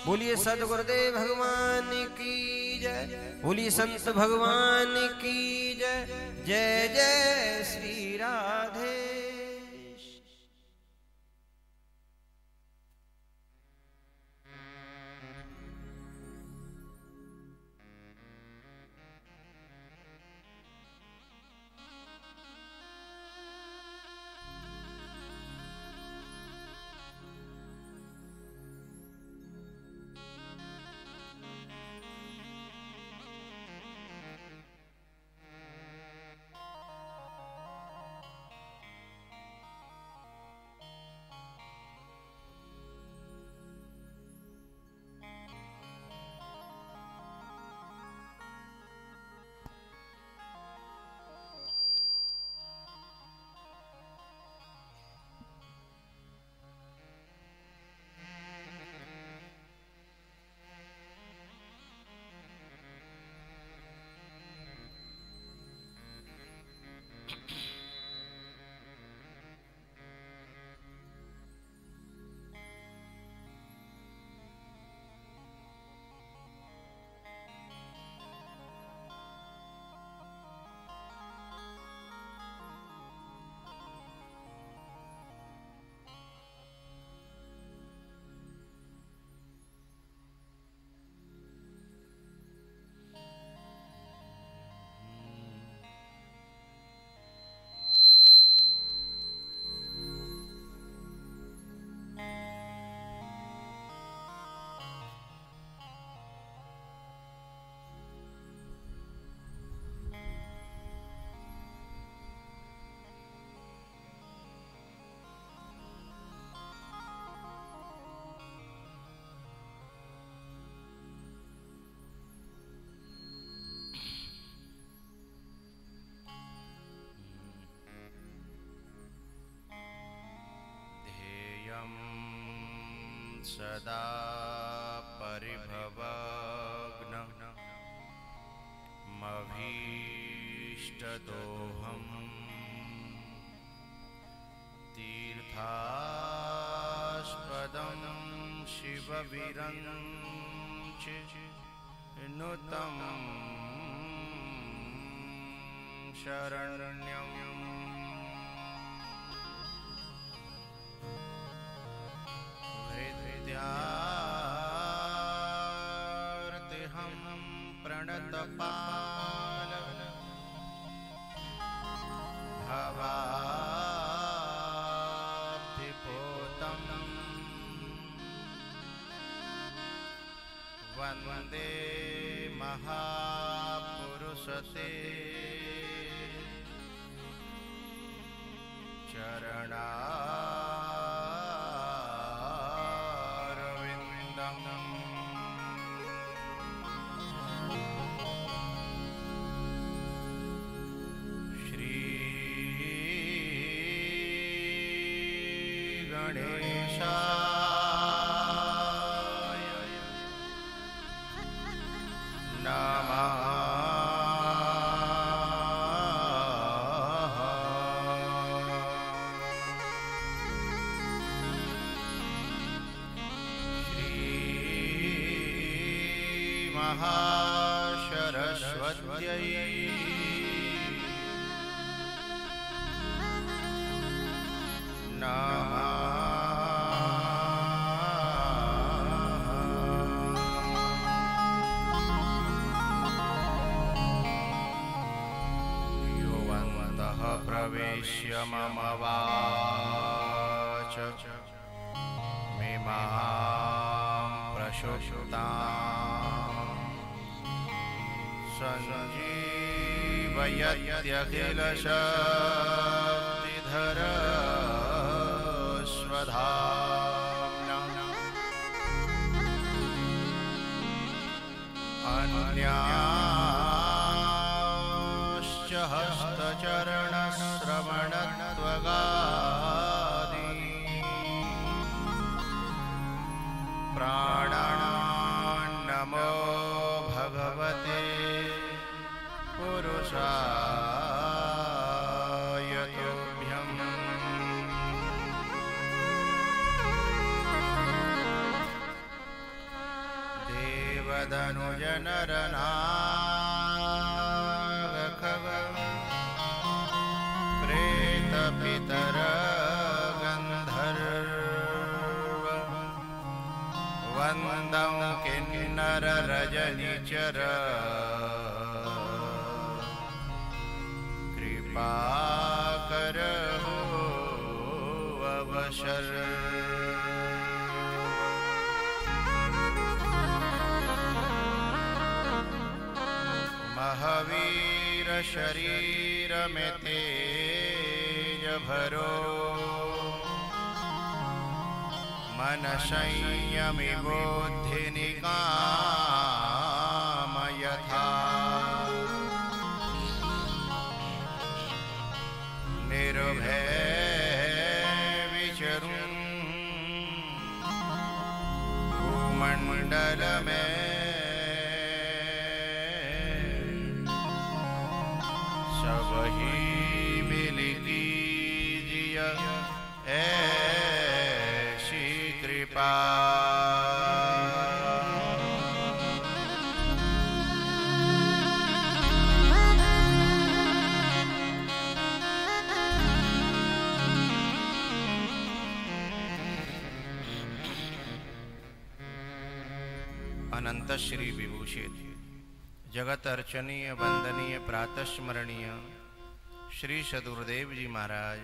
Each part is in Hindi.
बोलिए सद्गुरुदेव भगवान की जय, बोलिए संत भगवान की जय। जय जय श्री राधे। सदा परिभवग्न मभीष्टदोहम् तीर्थास्पदं शिवविरञ्चिनुतं शरण्यम् हृदयार्तिहं प्रणतपाल भवाब्धिपोतं वन्दे महापुरुषते चरणा महासरस्वत्यै नमः। योऽन्तः प्रवेश्य मम वाच मिमां प्रशुष्टाम् सञ्जीवयत्यखिलशक्तिधर स्वधाम्ना अन्याश्च हस्तचरणश्रवणत्वगादि प्राणान्नमो भगवते पुरुषाय तुभ्यम्। देवदनुज नर नाग खग प्रेत पितर गंधर्व वंदं किन्नर रजनिचर कृपा करहु अवसर महावीर शरीर में तेज भरो मन संयमी बुद्धि निकाम यथा निर्भय विचरूं भूमंडल में सबही मिलती जिया ऐसी कृपा अनंत श्री विभूषित जगत अर्चनीय वंदनीय प्रातस्मरणीय श्री सद्गुरुदेव जी महाराज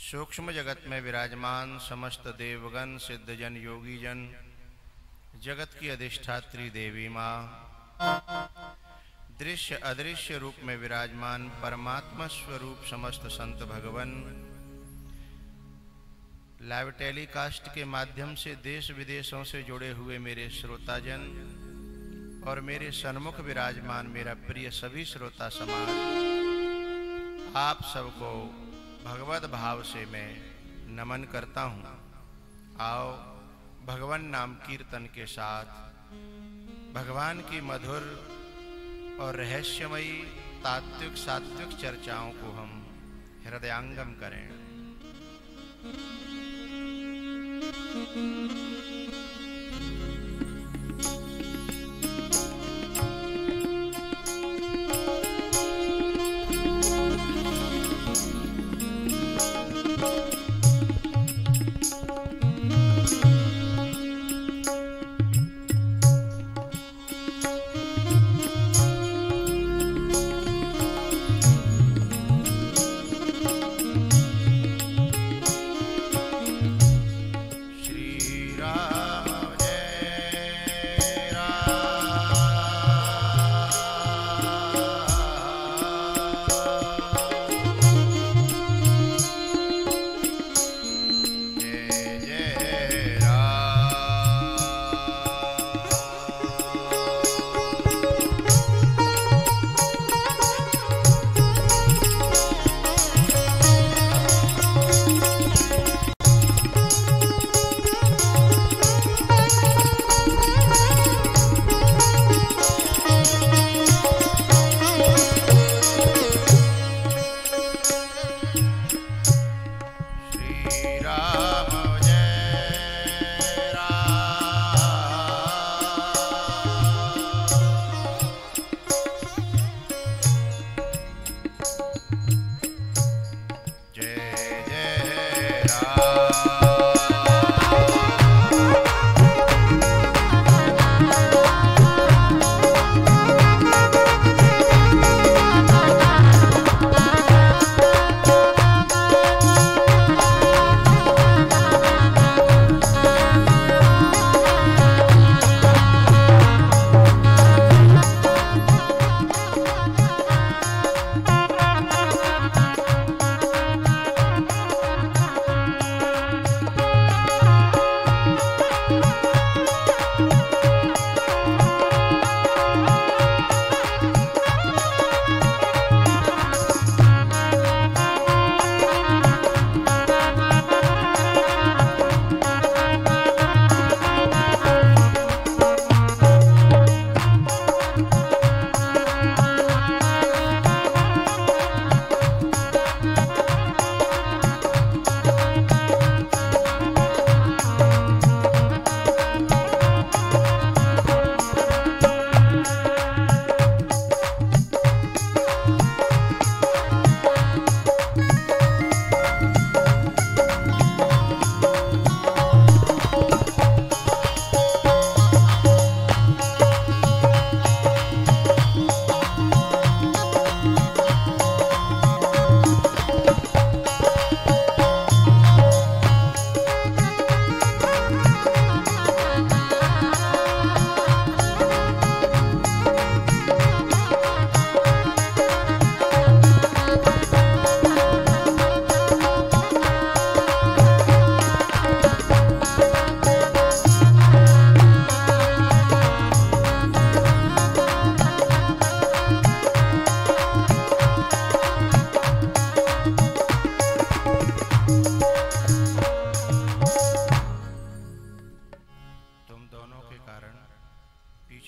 सूक्ष्म जगत में विराजमान समस्त देवगण सिद्धजन योगी जन जगत की अधिष्ठात्री देवी माँ दृश्य अदृश्य रूप में विराजमान परमात्मा स्वरूप समस्त संत भगवन लाइव टेलीकास्ट के माध्यम से देश विदेशों से जुड़े हुए मेरे श्रोताजन और मेरे सन्मुख विराजमान मेरा प्रिय सभी श्रोता समाज, आप सबको भगवत भाव से मैं नमन करता हूँ। आओ भगवान नाम कीर्तन के साथ भगवान की मधुर और रहस्यमयी तात्विक सात्विक चर्चाओं को हम हृदयांगम करें। श्री राम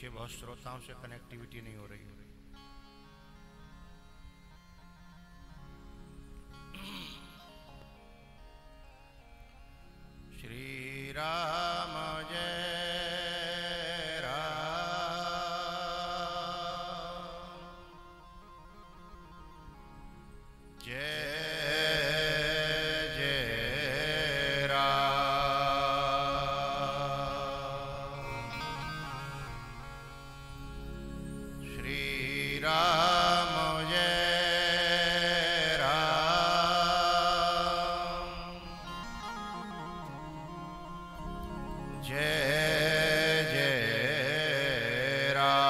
पीछे बहुत श्रोताओं से कनेक्टिविटी नहीं हो रही है। श्री राम जय राम, जय जय राम। श्री राम जय राम, जय जय राम।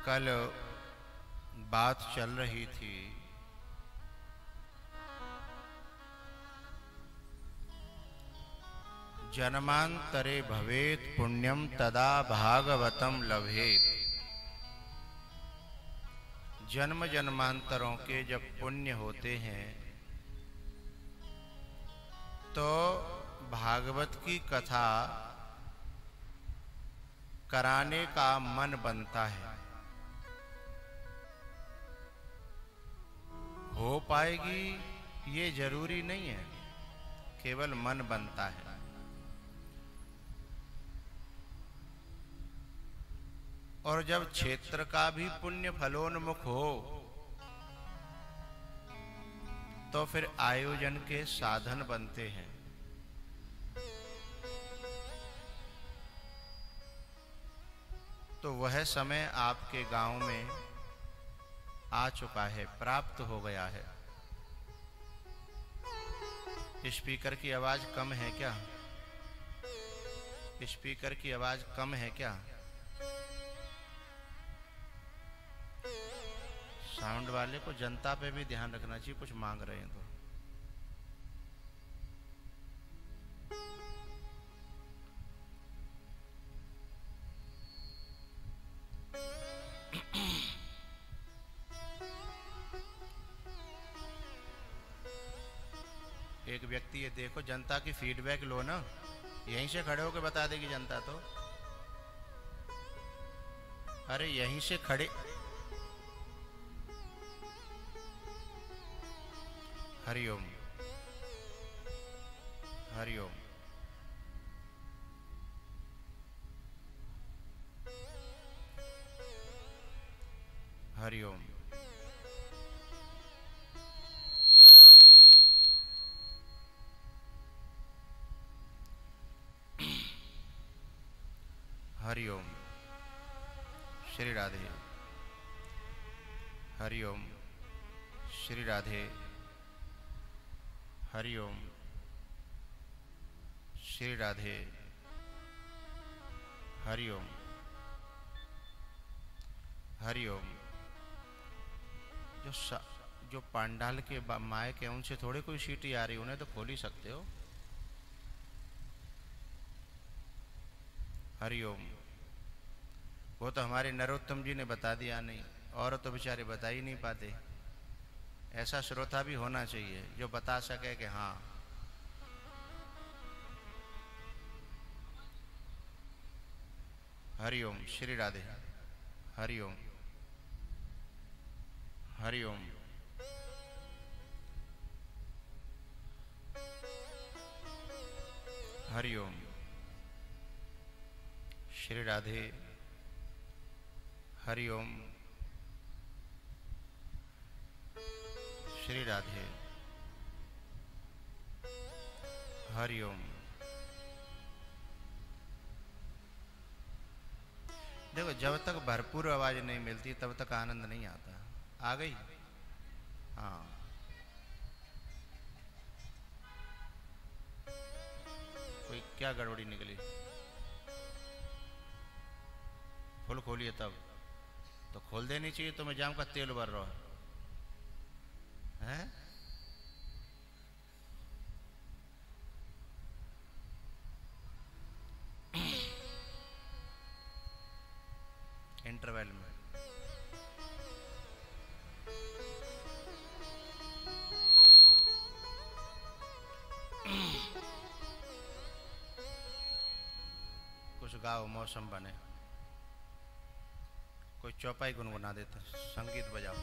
कल बात चल रही थी जन्मांतरे भवेत पुण्यम तदा भागवतम लभेत। जन्म जन्मांतरों के जब पुण्य होते हैं तो भागवत की कथा कराने का मन बनता है। हो पाएगी ये जरूरी नहीं है, केवल मन बनता है। और जब क्षेत्र का भी पुण्य फलोन्मुख हो तो फिर आयोजन के साधन बनते हैं। तो वह समय आपके गांव में आ चुका है, प्राप्त हो गया है। स्पीकर की आवाज कम है क्या? स्पीकर की आवाज कम है क्या? साउंड वाले को जनता पे भी ध्यान रखना चाहिए, कुछ मांग रहे हैं तो। एक व्यक्ति ये देखो, जनता की फीडबैक लो ना, यहीं से खड़े होकर बता देगी जनता तो। अरे यहीं से खड़े, हरिओम हरिओम। हरिओम। हरिओम। श्री राधे। हरिओम। श्री राधे। हरिओम। श्री राधे। हरिओम। हरिओम। जो पांडाल के मायके के उनसे थोड़ी कोई सीटी आ रही, उन्हें तो खोल ही सकते हो। हरिओम। वो तो हमारे नरोत्तम जी ने बता दिया, नहीं और तो बेचारे बता ही नहीं पाते। ऐसा श्रोता भी होना चाहिए जो बता सके कि हाँ। हरिओम। श्री राधे। हरिओम। हरिओम। हरिओम। श्री राधे। हरिओम। श्री राधे। हरिओम। देखो, जब तक भरपूर आवाज नहीं मिलती तब तक आनंद नहीं आता। आ गई? हाँ। कोई क्या गड़बड़ी निकली? फुल खोलिए तब तो खोल देनी चाहिए। तो मैं जाम का तेल भर रहा है। इंटरवल में। कुछ गाओ, मौसम बने, कोई चौपाई गुनगुना देता, संगीत बजाओ।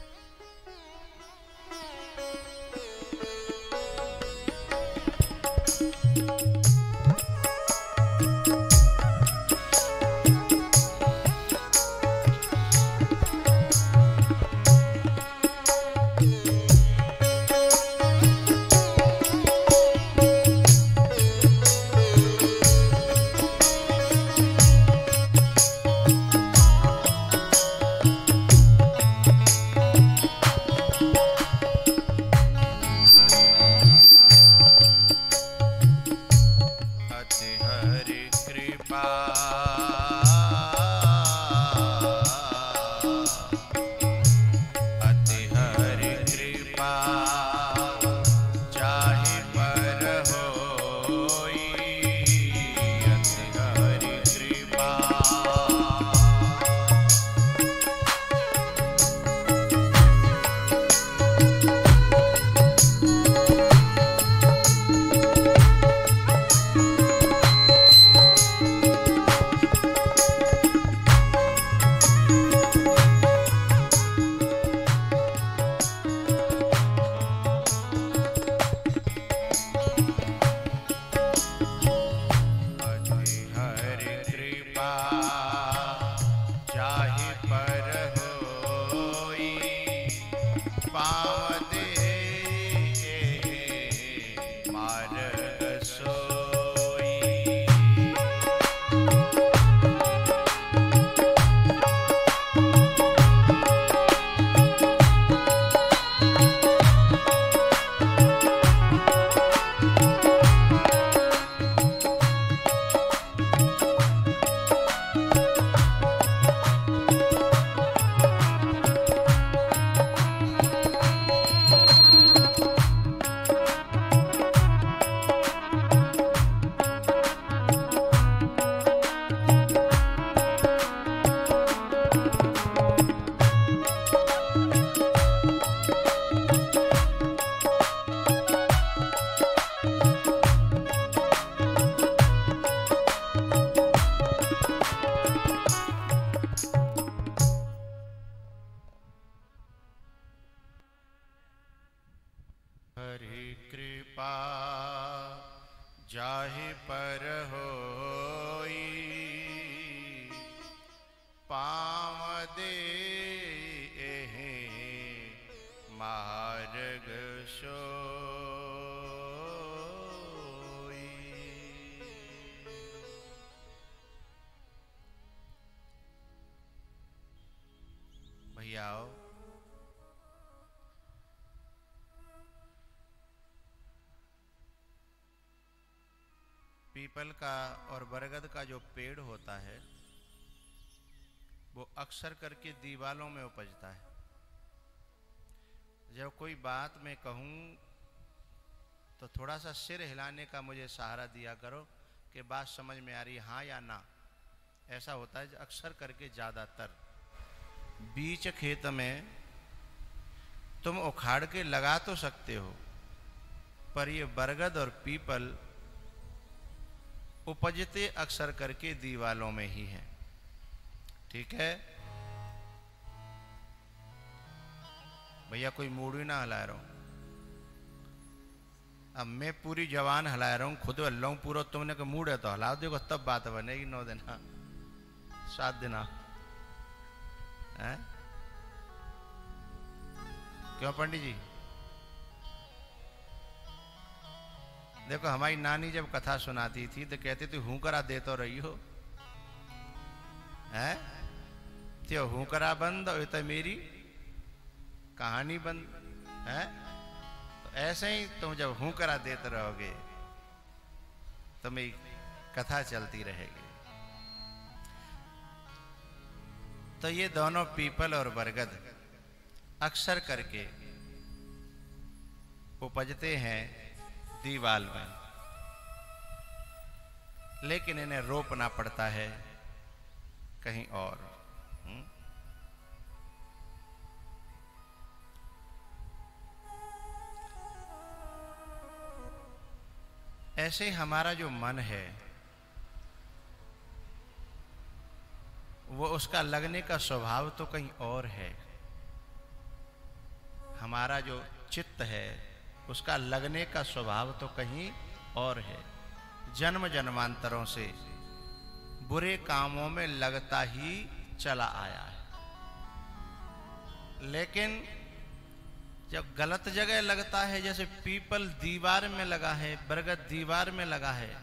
जाहि पर होई पाँव दे एहि मार्ग सोई। भैया आओ, पीपल का और बरगद का जो पेड़ होता है वो अक्सर करके दीवालों में उपजता है। जब कोई बात मैं कहूँ तो थोड़ा सा सिर हिलाने का मुझे सहारा दिया करो कि बात समझ में आ रही, हाँ या ना। ऐसा होता है अक्सर करके, ज़्यादातर बीच खेत में तुम उखाड़ के लगा तो सकते हो, पर ये बरगद और पीपल उपजते अक्सर करके दीवालों में ही हैं। ठीक है भैया, कोई मूड ही ना हिला रहा हूं। अब मैं पूरी जवान हिला रहा हूं, खुद हिल रहा हूं पूरा, तुमने का मूड है तो हिलाओ, देखो तब बात बनेगी। 9 दिन 7 दिन है क्यों पंडित जी? देखो हमारी नानी जब कथा सुनाती थी तो कहती थी हुकरा दे तो रही हो, है त्यो हुकरा बंद और तो मेरी कहानी बंद है। तो ऐसे ही तुम जब हुकरा देते रहोगे तो मेरी कथा चलती रहेगी। तो ये दोनों पीपल और बरगद अक्सर करके उपजते हैं दीवाल में, लेकिन इन्हें रोपना पड़ता है कहीं और। ऐसे हमारा जो मन है वो उसका लगने का स्वभाव तो कहीं और है। हमारा जो चित्त है उसका लगने का स्वभाव तो कहीं और है। जन्म जन्मांतरों से बुरे कामों में लगता ही चला आया है, लेकिन जब गलत जगह लगता है, जैसे पीपल दीवार में लगा है, बरगद दीवार में लगा है,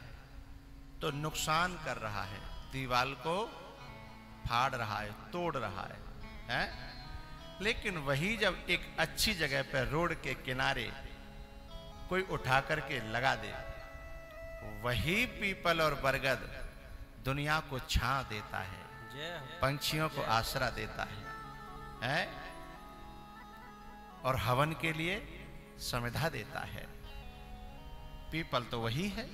तो नुकसान कर रहा है, दीवार को फाड़ रहा है, तोड़ रहा है? लेकिन वही जब एक अच्छी जगह पर रोड के किनारे कोई उठा करके लगा दे, वही पीपल और बरगद दुनिया को छां देता है, पंछियों को आसरा देता है? और हवन के लिए संविधा देता है। पीपल तो वही है।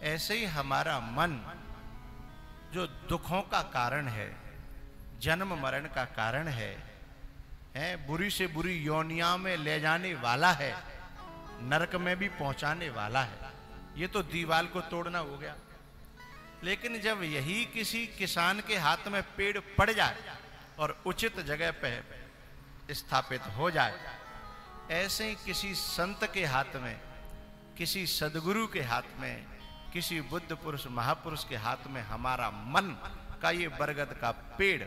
ऐसे ही हमारा मन जो दुखों का कारण है, जन्म मरण का कारण है, बुरी से बुरी योनिया में ले जाने वाला है, नरक में भी पहुंचाने वाला है, ये तो दीवार को तोड़ना हो गया। लेकिन जब यही किसी किसान के हाथ में पेड़ पड़ जाए और उचित जगह पर स्थापित हो जाए, ऐसे ही किसी संत के हाथ में, किसी सदगुरु के हाथ में, किसी बुद्ध पुरुष महापुरुष के हाथ में हमारा मन का ये बरगद का पेड़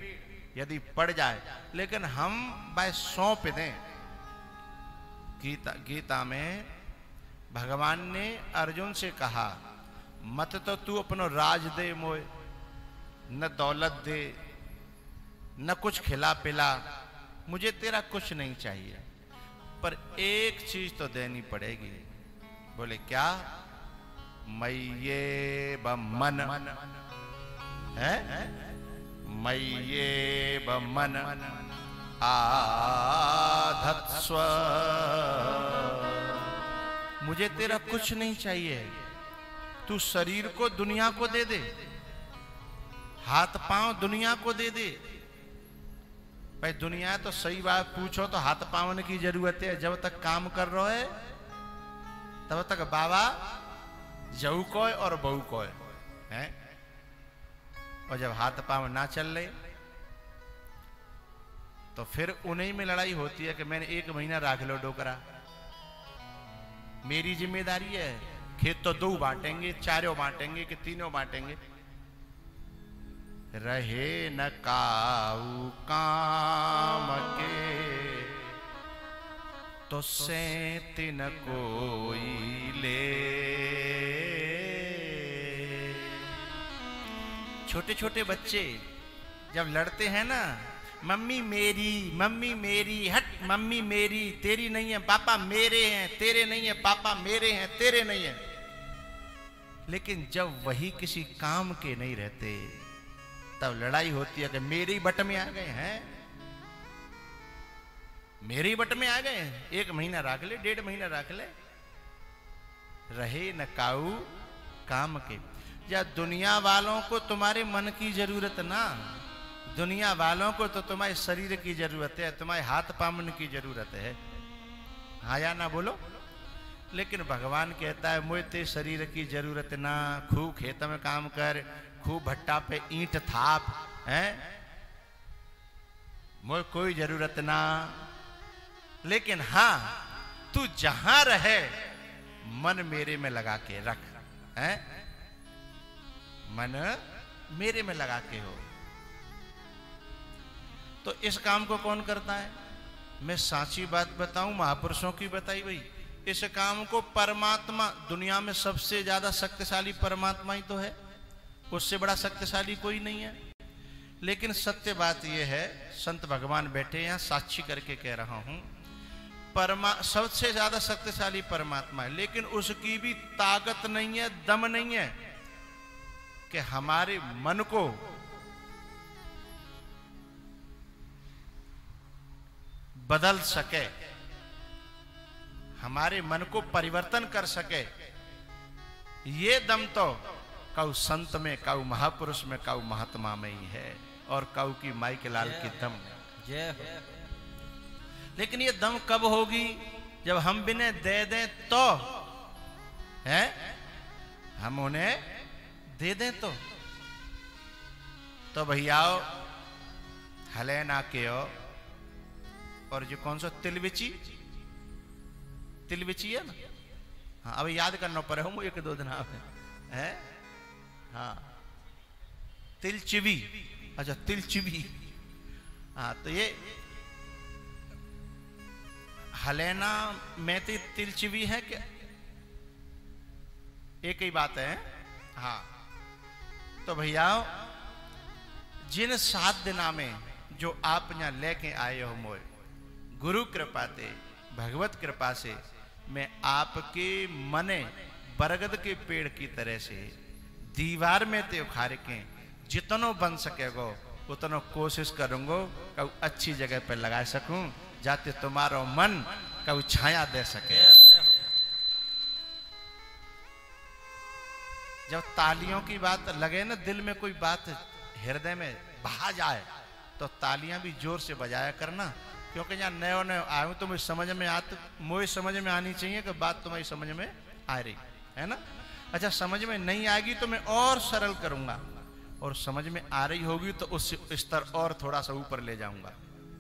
यदि पड़ जाए, लेकिन हम भाई सौंप दें। गीता में भगवान ने अर्जुन से कहा, मत तो तू अपनो राज दे मोए, न दौलत दे, न कुछ खिला पिला, मुझे तेरा कुछ नहीं चाहिए, पर एक चीज तो देनी पड़ेगी। बोले क्या? मय्ये बमन है, मय्ये बमन आधत्स्व, मुझे तेरा कुछ नहीं चाहिए, तू शरीर को दुनिया को दे दे, हाथ पांव दुनिया को दे दे। भाई दुनिया तो सही बात पूछो तो हाथ पावन की जरूरत है, जब तक काम कर रहे है तब तक बाबा जऊ को और बहू को है, और जब हाथ पांव ना चल रहे तो फिर उन्हीं में लड़ाई होती है कि मैंने 1 महीना राख लो डोकरा, मेरी जिम्मेदारी है, खेत तो 2 बांटेंगे, 4 बांटेंगे कि 3 बांटेंगे। रहे न काऊ काम के, तो सेंत न कोई ले। छोटे छोटे बच्चे जब लड़ते हैं ना, मम्मी मेरी, हट मम्मी मेरी, तेरी नहीं है, पापा मेरे हैं, तेरे नहीं है, पापा मेरे हैं, तेरे नहीं है। लेकिन जब वही किसी काम के नहीं रहते तब लड़ाई होती है कि मेरे ही बट में आ गए हैं, मेरे ही बट में आ गए, 1 महीना रख ले, 1.5 महीना रख ले। रहे न काऊ काम के। या दुनिया वालों को तुम्हारे मन की जरूरत ना, दुनिया वालों को तो तुम्हारे शरीर की जरूरत है, तुम्हारे हाथ पामन की जरूरत है, हाँ या ना बोलो। लेकिन भगवान कहता है मुझे ते शरीर की जरूरत ना, खूब खेत में काम कर, खूब भट्टा पे ईंट थाप, हैं, मुझे कोई जरूरत ना। लेकिन हाँ, तू जहां रहे मन मेरे में लगा के रख, हैं, मन मेरे में लगा के हो। तो इस काम को कौन करता है? मैं साची बात बताऊं, महापुरुषों की बताई भाई, इस काम को परमात्मा, दुनिया में सबसे ज्यादा शक्तिशाली परमात्मा ही तो है, उससे बड़ा शक्तिशाली कोई नहीं है। लेकिन सत्य बात यह है, संत भगवान बैठे यहां साक्षी करके कह रहा हूं, सबसे ज्यादा शक्तिशाली परमात्मा है, लेकिन उसकी भी ताकत नहीं है, दम नहीं है कि हमारे मन को बदल सके, हमारे मन को परिवर्तन कर सके। ये दम तो काऊ संत में, काऊ महापुरुष में, काऊ महात्मा में ही है, और काऊ की माई के लाल की दम में। लेकिन ये दम कब होगी? जब हम बिने दे दें तो, है हम उन्हें दे दें तो भैयाओ हलेना के और जो कौन सा तिलबिची है ना, हाँ अभी याद करना पड़े हूँ एक दो दिन है हाँ तिलचिवी, अच्छा तिलचिवी, हाँ तो ये हलेना में तिलचिवी है क्या, एक ही बात है। हाँ तो भैयाओ जिन 7 दिना में जो आप यहाँ लेके आए हो मोए, गुरु कृपा ते भगवत कृपा से मैं आपके मने बरगद के पेड़ की तरह से दीवार में ते उखाड़ के जितनो बन सकेगो उतनो कोशिश करूंगो कब अच्छी जगह पर लगा सकूं जाते तुम्हारो मन कब छाया दे सके। जब तालियों की बात लगे ना, दिल में कोई बात हृदय में बहा जाए तो तालियां भी जोर से बजाया करना, क्योंकि यहाँ नयो नयो आया तो मुझे समझ में मुझे समझ में आनी चाहिए कि बात तुम्हारी समझ में आ रही है ना। अच्छा समझ में नहीं आएगी तो मैं और सरल करूंगा, और समझ में आ रही होगी तो उस स्तर और थोड़ा सा ऊपर ले जाऊंगा।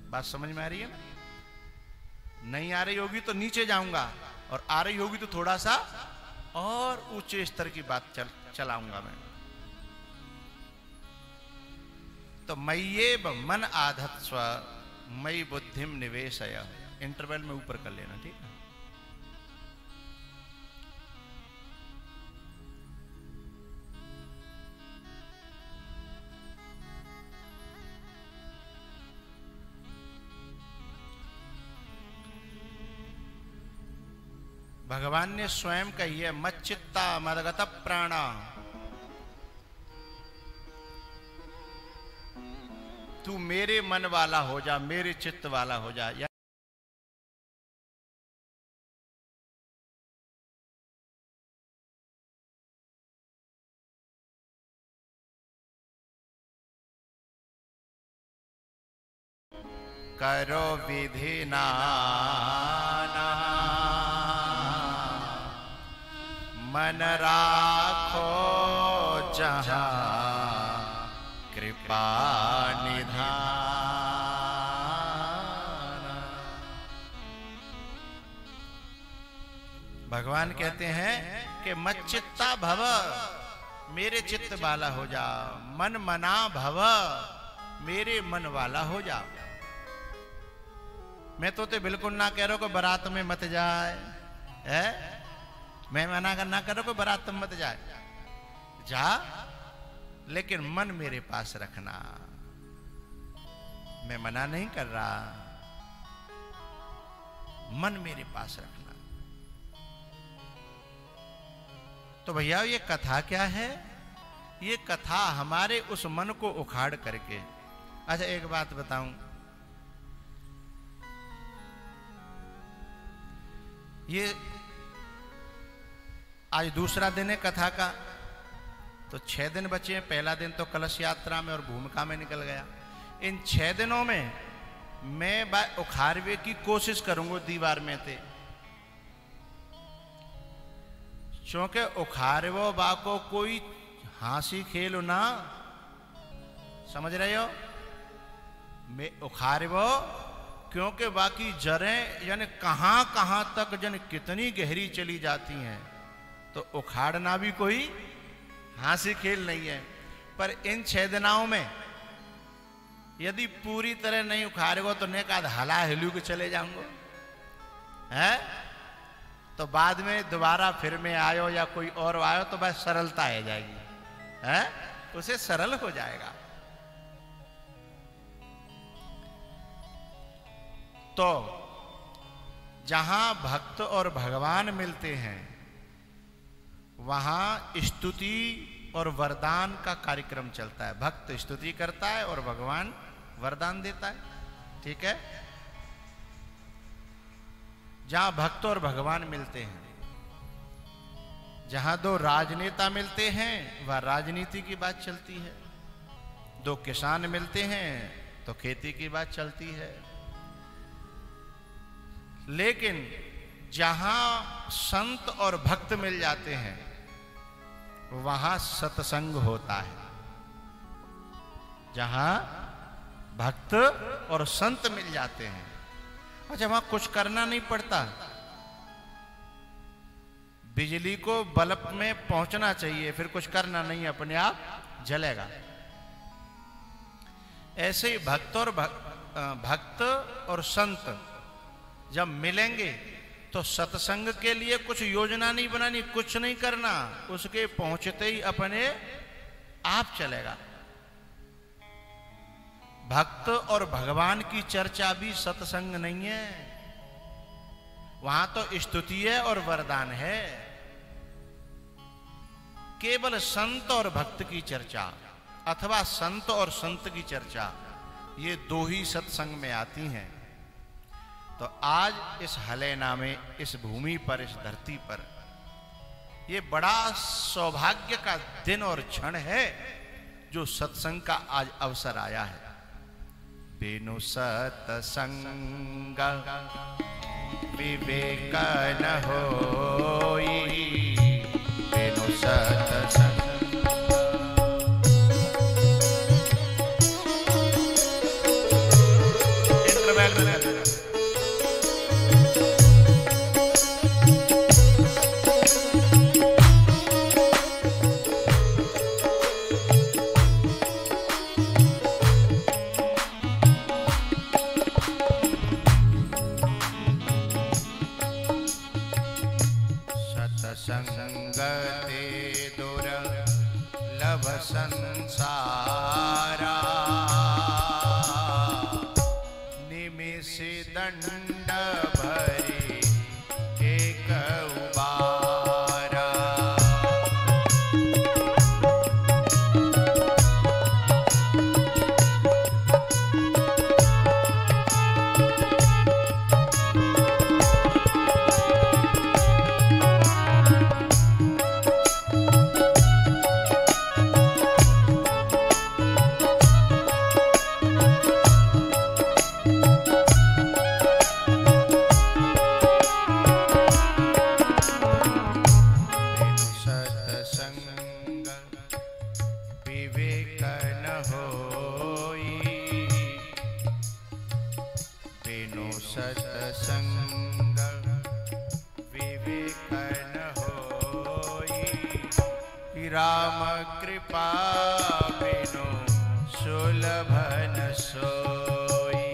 बात समझ में आ रही है ना? नहीं आ रही होगी तो नीचे जाऊंगा, और आ रही होगी तो थोड़ा सा और ऊंचे स्तर की बात चलाऊंगा मैं। तो मय्येव मन आधत्स्व मयि बुद्धिम निवेशय, इंटरवल में ऊपर कर लेना, ठीक है। भगवान ने स्वयं कही है मच्चित्ता मदगत प्राणा, तू मेरे मन वाला हो जा, मेरे चित्त वाला हो जा। करो विधि नाना मन राखो जहां कृपा निधान। भगवान कहते हैं कि मच्चित्ता भव, मेरे चित्त वाला हो जा, मन मना भव, मेरे मन वाला हो जा। मैं तो बिल्कुल ना कह रहा हूं कि बारात में मत जाए, है? मैं मना कर ना करो कि बारात में मत जाए, जा, लेकिन मन मेरे पास रखना। मैं मना नहीं कर रहा, मन मेरे पास रखना। तो भैया ये कथा क्या है? ये कथा हमारे उस मन को उखाड़ करके। अच्छा एक बात बताऊं, ये आज दूसरा दिन है कथा का, तो 6 दिन बचे हैं। पहला दिन तो कलश यात्रा में और भूमिका में निकल गया। इन 6 दिनों में मैं उखाड़वे की कोशिश करूंगा दीवार में थे, क्योंकि उखाड़वो बाको कोई हंसी खेल ना, समझ रहे हो? मैं उखाड़वो क्योंकि बाकी जड़ें यानी कहां कहां तक जन कितनी गहरी चली जाती हैं, तो उखाड़ना भी कोई हंसी खेल नहीं है। पर इन 6 दिनों में यदि पूरी तरह नहीं उखाड़ेगा तो ने कहा हला हिलू के चले जाऊंगा, है? तो बाद में दोबारा फिर में आयो या कोई और आयो तो बस सरलता आ जाएगी, है? उसे सरल हो जाएगा। तो जहां भक्त और भगवान मिलते हैं वहां स्तुति और वरदान का कार्यक्रम चलता है। भक्त स्तुति करता है और भगवान वरदान देता है, ठीक है। जहां भक्त और भगवान मिलते हैं, जहां 2 राजनेता मिलते हैं वह राजनीति की बात चलती है, 2 किसान मिलते हैं तो खेती की बात चलती है। लेकिन जहां संत और भक्त मिल जाते हैं वहां सत्संग होता है, जहां भक्त और संत मिल जाते हैं। अच्छा, वहां कुछ करना नहीं पड़ता, बिजली को बल्ब में पहुंचना चाहिए, फिर कुछ करना नहीं, अपने आप जलेगा। ऐसे ही भक्त और संत जब मिलेंगे तो सत्संग के लिए कुछ योजना नहीं बनानी, कुछ नहीं करना, उसके पहुंचते ही अपने आप चलेगा। भक्त और भगवान की चर्चा भी सत्संग नहीं है, वहां तो स्तुति है और वरदान है। केवल संत और भक्त की चर्चा अथवा संत और संत की चर्चा, ये दो ही सत्संग में आती हैं। तो आज इस हलेना में, इस भूमि पर, इस धरती पर, ये बड़ा सौभाग्य का दिन और क्षण है जो सत्संग का आज अवसर आया है। बिनु सत्संग विवेक न होई, बिनु सत्संग। संगते दुर्लभ संसारा, निमिष दंड भरी एक उबारा। राम कृपा बिनु सुलभ न सोई।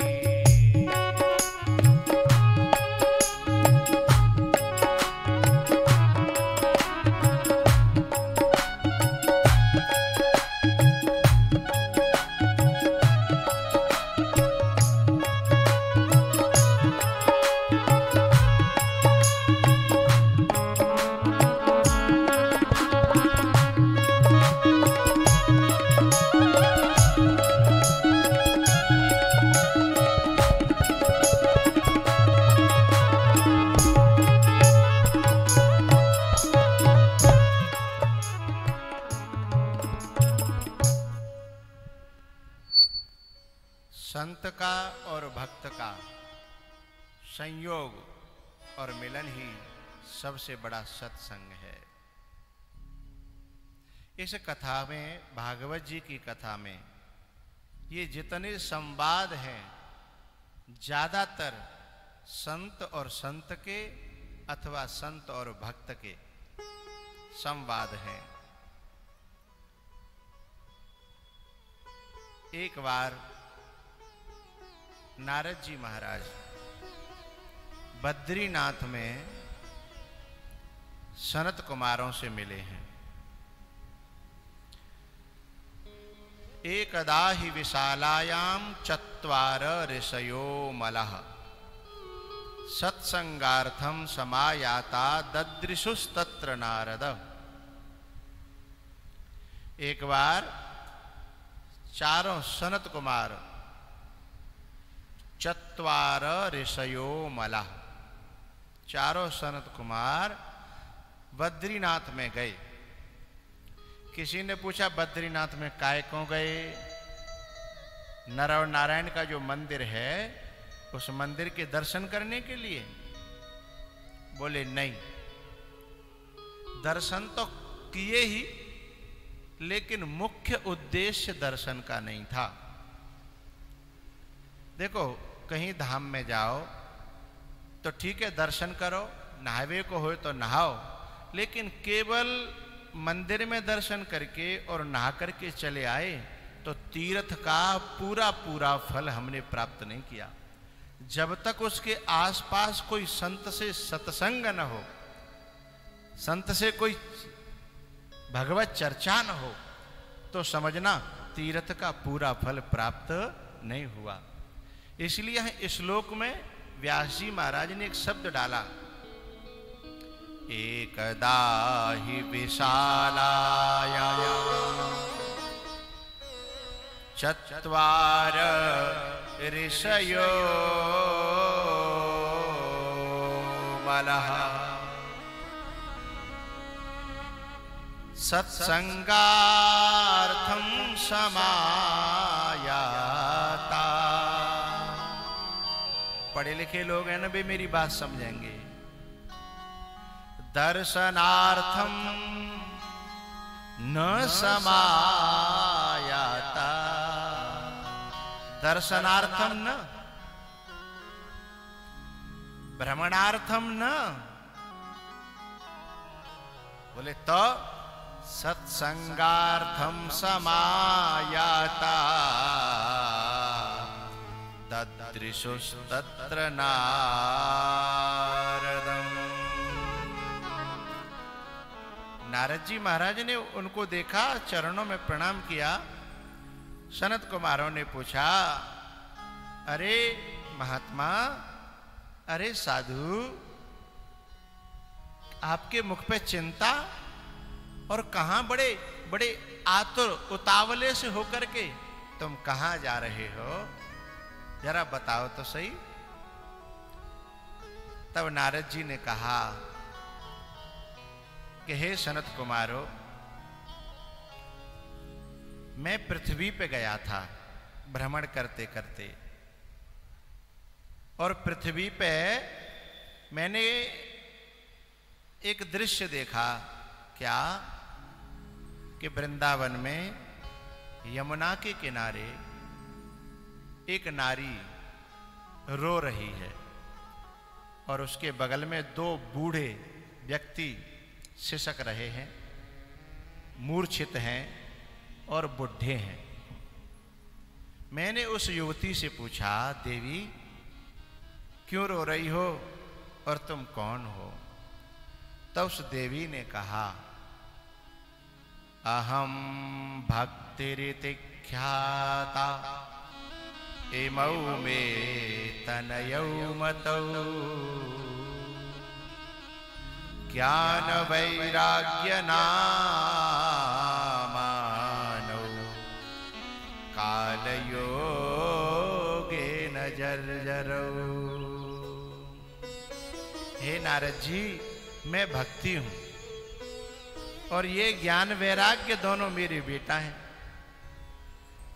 संत का और भक्त का संयोग और मिलन ही सबसे बड़ा सत्संग है। इस कथा में, भागवत जी की कथा में, ये जितने संवाद हैं ज्यादातर संत और संत के अथवा संत और भक्त के संवाद हैं। एक बार नारद जी महाराज बद्रीनाथ में सनत कुमारों से मिले हैं। एकदा हि विशालायाम चत्वार ऋषयो मलः सत्संगार्थम समायाता ददृशुस्तत्र नारद। एक बार चारों सनत कुमार चत्वार ऋषयो मलः, चारों सनत कुमार बद्रीनाथ में गए। किसी ने पूछा बद्रीनाथ में काय क्यों गए? नर और नारायण का जो मंदिर है उस मंदिर के दर्शन करने के लिए? बोले नहीं, दर्शन तो किए ही, लेकिन मुख्य उद्देश्य दर्शन का नहीं था। देखो, कहीं धाम में जाओ तो ठीक है, दर्शन करो, नहावे को हो तो नहाओ, लेकिन केवल मंदिर में दर्शन करके और नहा करके चले आए तो तीर्थ का पूरा पूरा फल हमने प्राप्त नहीं किया। जब तक उसके आसपास कोई संत से सत्संग न हो, संत से कोई भगवत चर्चा न हो, तो समझना तीर्थ का पूरा फल प्राप्त नहीं हुआ। इसलिए इस श्लोक में व्यास जी महाराज ने एक शब्द डाला, एकदा हि विशालाया चत्वार ऋषयो मलः सत्संगार्थं समायाता। पढ़े लिखे लोग हैं ना भी, मेरी बात समझेंगे। दर्शनार्थम न समायाता, दर्शनार्थम न, भ्रमणार्थम न, बोले तो सत्संगार्थम समायाता ददृशुस्तत्र नारदम्। नारद जी महाराज ने उनको देखा, चरणों में प्रणाम किया। सनत कुमारों ने पूछा, अरे महात्मा, अरे साधु, आपके मुख पे चिंता और कहां बड़े बड़े आतुर उतावले से होकर के तुम कहां जा रहे हो, जरा बताओ तो सही। तब नारद जी ने कहा कि हे सनत कुमारो, मैं पृथ्वी पे गया था भ्रमण करते करते, और पृथ्वी पे मैंने एक दृश्य देखा। क्या? कि वृंदावन में यमुना के किनारे एक नारी रो रही है और उसके बगल में दो बूढ़े व्यक्ति सिसक रहे हैं, मूर्छित हैं और बुढ़े हैं। मैंने उस युवती से पूछा, देवी क्यों रो रही हो और तुम कौन हो? तब उस देवी ने कहा, अहम भक्तिरिति ख्याता इमौ मे तनयौ मतौ ज्ञान वैराग्य नामानौ कालयोगेन जर्जरौ। हे नारद जी, मैं भक्ति हूं और ये ज्ञान वैराग्य दोनों मेरे बेटा हैं,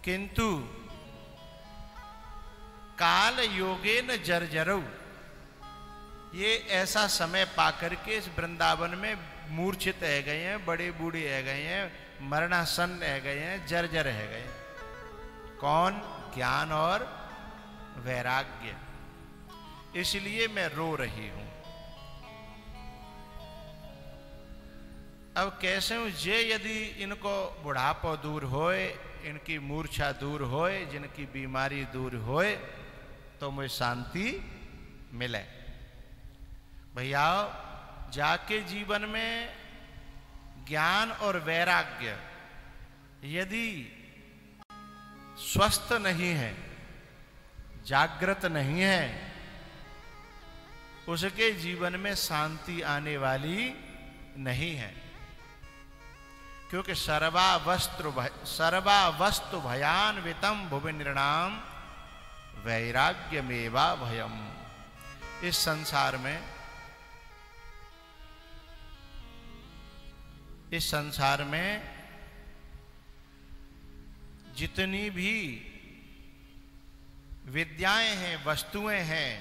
किंतु काल योगेन जर्जरौ, ये ऐसा समय पाकर के इस वृंदावन में मूर्छित रह गए हैं, बड़े बूढ़े रह गए हैं, मरणासन रह गए हैं, जर्जर रह गए हैं। कौन? ज्ञान और वैराग्य। इसलिए मैं रो रही हूं। अब कैसे हूं जे, यदि इनको बुढ़ापा दूर होए, इनकी मूर्छा दूर होए, जिनकी बीमारी दूर होए, तो मुझे शांति मिले। भैया, जाके जीवन में ज्ञान और वैराग्य यदि स्वस्थ नहीं है, जागृत नहीं है, उसके जीवन में शांति आने वाली नहीं है। क्योंकि सर्वावस्तु भयान्वितम भुवि निर्णाम वैराग्यमेवा भयम। इस संसार में जितनी भी विद्याएं हैं, वस्तुएं हैं,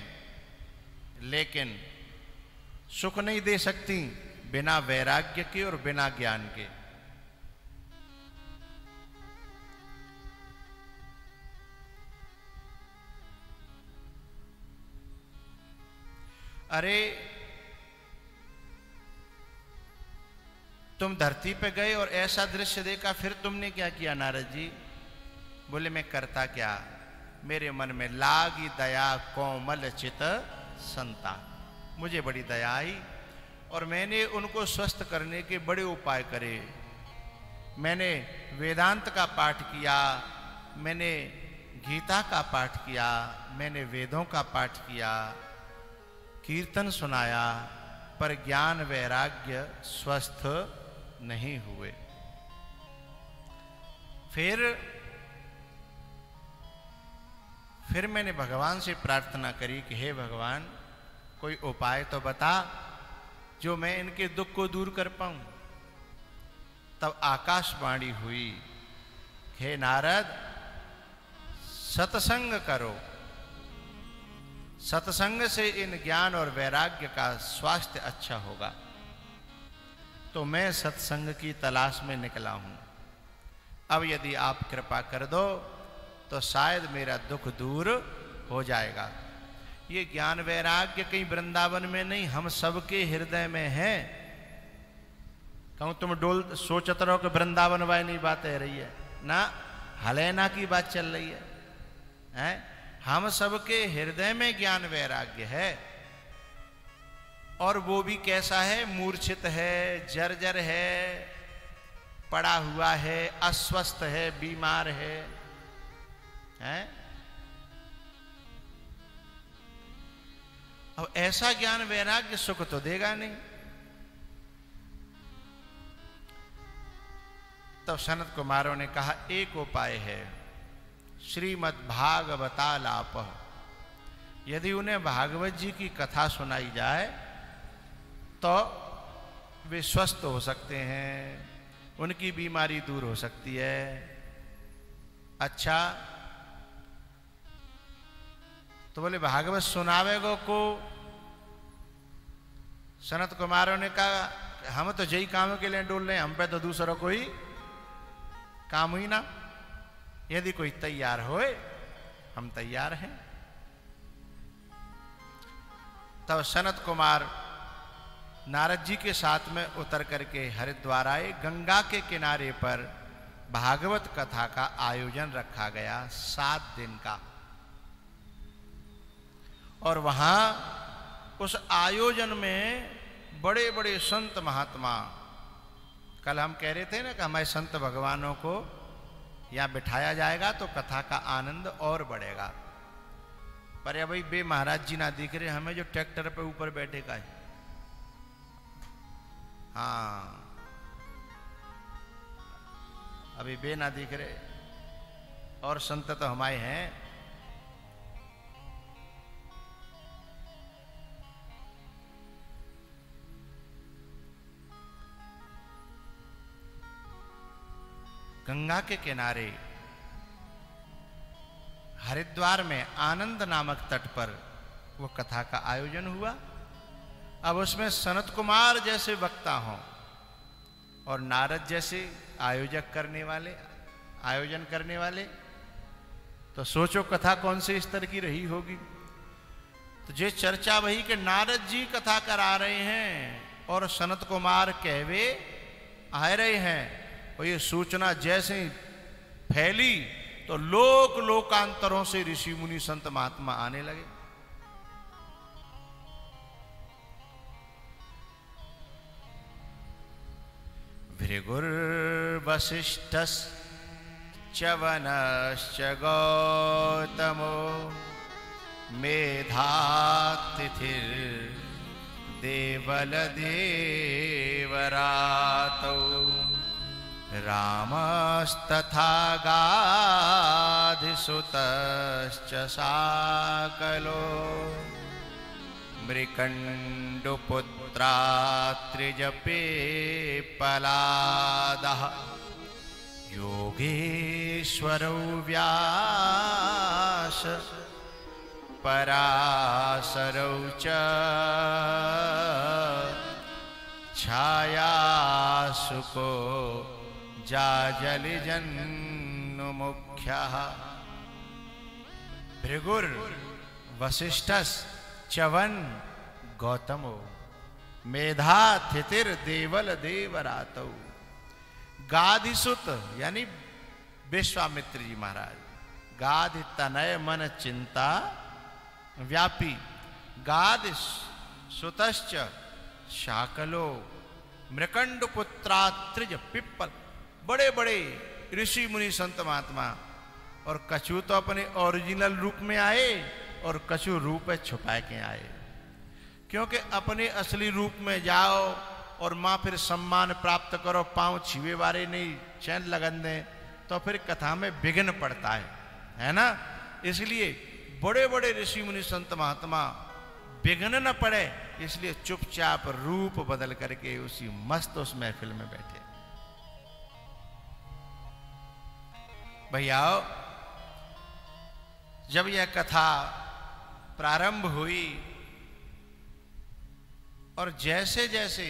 लेकिन सुख नहीं दे सकती बिना वैराग्य के और बिना ज्ञान के। अरे तुम धरती पे गए और ऐसा दृश्य देखा, फिर तुमने क्या किया नारद जी? बोले मैं करता क्या, मेरे मन में लागी दया कोमल चित संता, मुझे बड़ी दया आई और मैंने उनको स्वस्थ करने के बड़े उपाय करे। मैंने वेदांत का पाठ किया, मैंने गीता का पाठ किया, मैंने वेदों का पाठ किया, कीर्तन सुनाया, पर ज्ञान वैराग्य स्वस्थ नहीं हुए। फिर मैंने भगवान से प्रार्थना करी कि हे भगवान, कोई उपाय तो बता जो मैं इनके दुख को दूर कर पाऊं। तब आकाशवाणी हुई, हे नारद, सत्संग करो, सत्संग से इन ज्ञान और वैराग्य का स्वास्थ्य अच्छा होगा। तो मैं सत्संग की तलाश में निकला हूं। अब यदि आप कृपा कर दो तो शायद मेरा दुख दूर हो जाएगा। ये ज्ञान वैराग्य कहीं वृंदावन में नहीं, हम सबके हृदय में है। कहूं तुम डोल सोचत रहो कि वृंदावन वाई नहीं बात है रही है ना, हलेना की बात चल रही है? हम सबके हृदय में ज्ञान वैराग्य है। और वो भी कैसा है? मूर्छित है, जर्जर है, पड़ा हुआ है, अस्वस्थ है, बीमार है, हैं? अब ऐसा ज्ञान वैराग्य सुख तो देगा नहीं। तब सनत कुमारों ने कहा एक उपाय है, श्रीमद् भागवतालाप। यदि उन्हें भागवत जी की कथा सुनाई जाए तो वे स्वस्थ हो सकते हैं, उनकी बीमारी दूर हो सकती है। अच्छा, तो बोले भागवत सुनावेगो को? सनत कुमारों ने कहा हम तो जई काम के लिए डोल रहे हैं, हम पे तो दूसरों कोई काम ही ना। यदि कोई तैयार होए, हम तैयार हैं। तब सनत कुमार नारद जी के साथ में उतर करके हरिद्वार आए। गंगा के किनारे पर भागवत कथा का आयोजन रखा गया 7 दिन का। और वहां उस आयोजन में बड़े बड़े संत महात्मा, कल हम कह रहे थे ना कि हमारे संत भगवानों को यहां बिठाया जाएगा तो कथा का आनंद और बढ़ेगा। पर या भाई बे महाराज जी ना दिख रहे, हमें जो ट्रैक्टर पे ऊपर बैठे का है। हाँ, अभी बे ना दिख रहे, और संत तो हमारे हैं। गंगा के किनारे हरिद्वार में आनंद नामक तट पर वो कथा का आयोजन हुआ। अब उसमें सनत कुमार जैसे वक्ता हों और नारद जैसे आयोजन करने वाले, तो सोचो कथा कौन से स्तर की रही होगी। तो ये चर्चा वही कि नारद जी कथा करा रहे हैं और सनत कुमार कहवे आ रहे हैं। और ये सूचना जैसे फैली तो लोक लोकांतरों से ऋषि मुनि संत महात्मा आने लगे। भृगुर्वसिष्ठश्च वनश्च गौतमो मेधातिथिर्देवलदेवरातौ रामस्तथा गाधिसुतश्च साकलो मृकण्डुपुत्रात्रिजपेपलादः योगेश्वरौ व्यास पराशरौ च छायासुको जाजलिजन्मुख्यः भृगुर वसिष्ठस् च्यवन गौतमो मेधा थितिर देवल देवरातौ। गाधिसुत यानी विश्वामित्र जी महाराज, गाधि तनय मन चिंता व्यापी, गाधि सुतश्च शाकलो मृकंड पुत्रात्रिज पिप्पल। बड़े बड़े ऋषि मुनि संत महात्मा, और कछु तो अपने ओरिजिनल रूप में आए और कछु रूप में छुपा के आए, क्योंकि अपने असली रूप में जाओ और माँ फिर सम्मान प्राप्त करो, पांव छीवे वारे नहीं चैन लगन दें, तो फिर कथा में विघ्न पड़ता है ना। इसलिए बड़े बड़े ऋषि मुनि संत महात्मा विघ्न न पड़े, इसलिए चुपचाप रूप बदल करके उसी मस्त उस महफिल में बैठे। भैया जब यह कथा प्रारंभ हुई और जैसे जैसे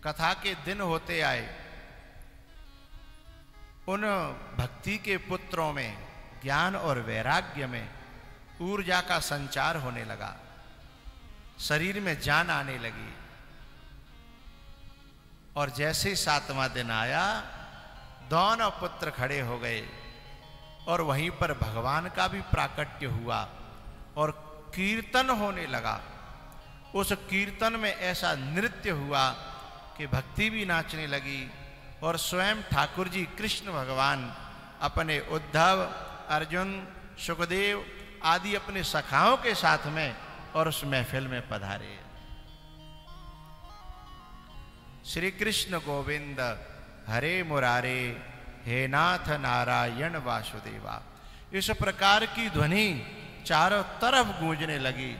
कथा के दिन होते आए, उन भक्ति के पुत्रों में ज्ञान और वैराग्य में ऊर्जा का संचार होने लगा, शरीर में जान आने लगी। और जैसे 7वां दिन आया, दोनों पुत्र खड़े हो गए और वहीं पर भगवान का भी प्राकट्य हुआ और कीर्तन होने लगा। उस कीर्तन में ऐसा नृत्य हुआ कि भक्ति भी नाचने लगी, और स्वयं ठाकुर जी कृष्ण भगवान अपने उद्धव, अर्जुन, सुखदेव आदि अपने सखाओं के साथ में और उस महफिल में पधारे। श्री कृष्ण गोविंद हरे मुरारे, हे नाथ नारायण वासुदेवा। इस प्रकार की ध्वनि चारों तरफ गूंजने लगी।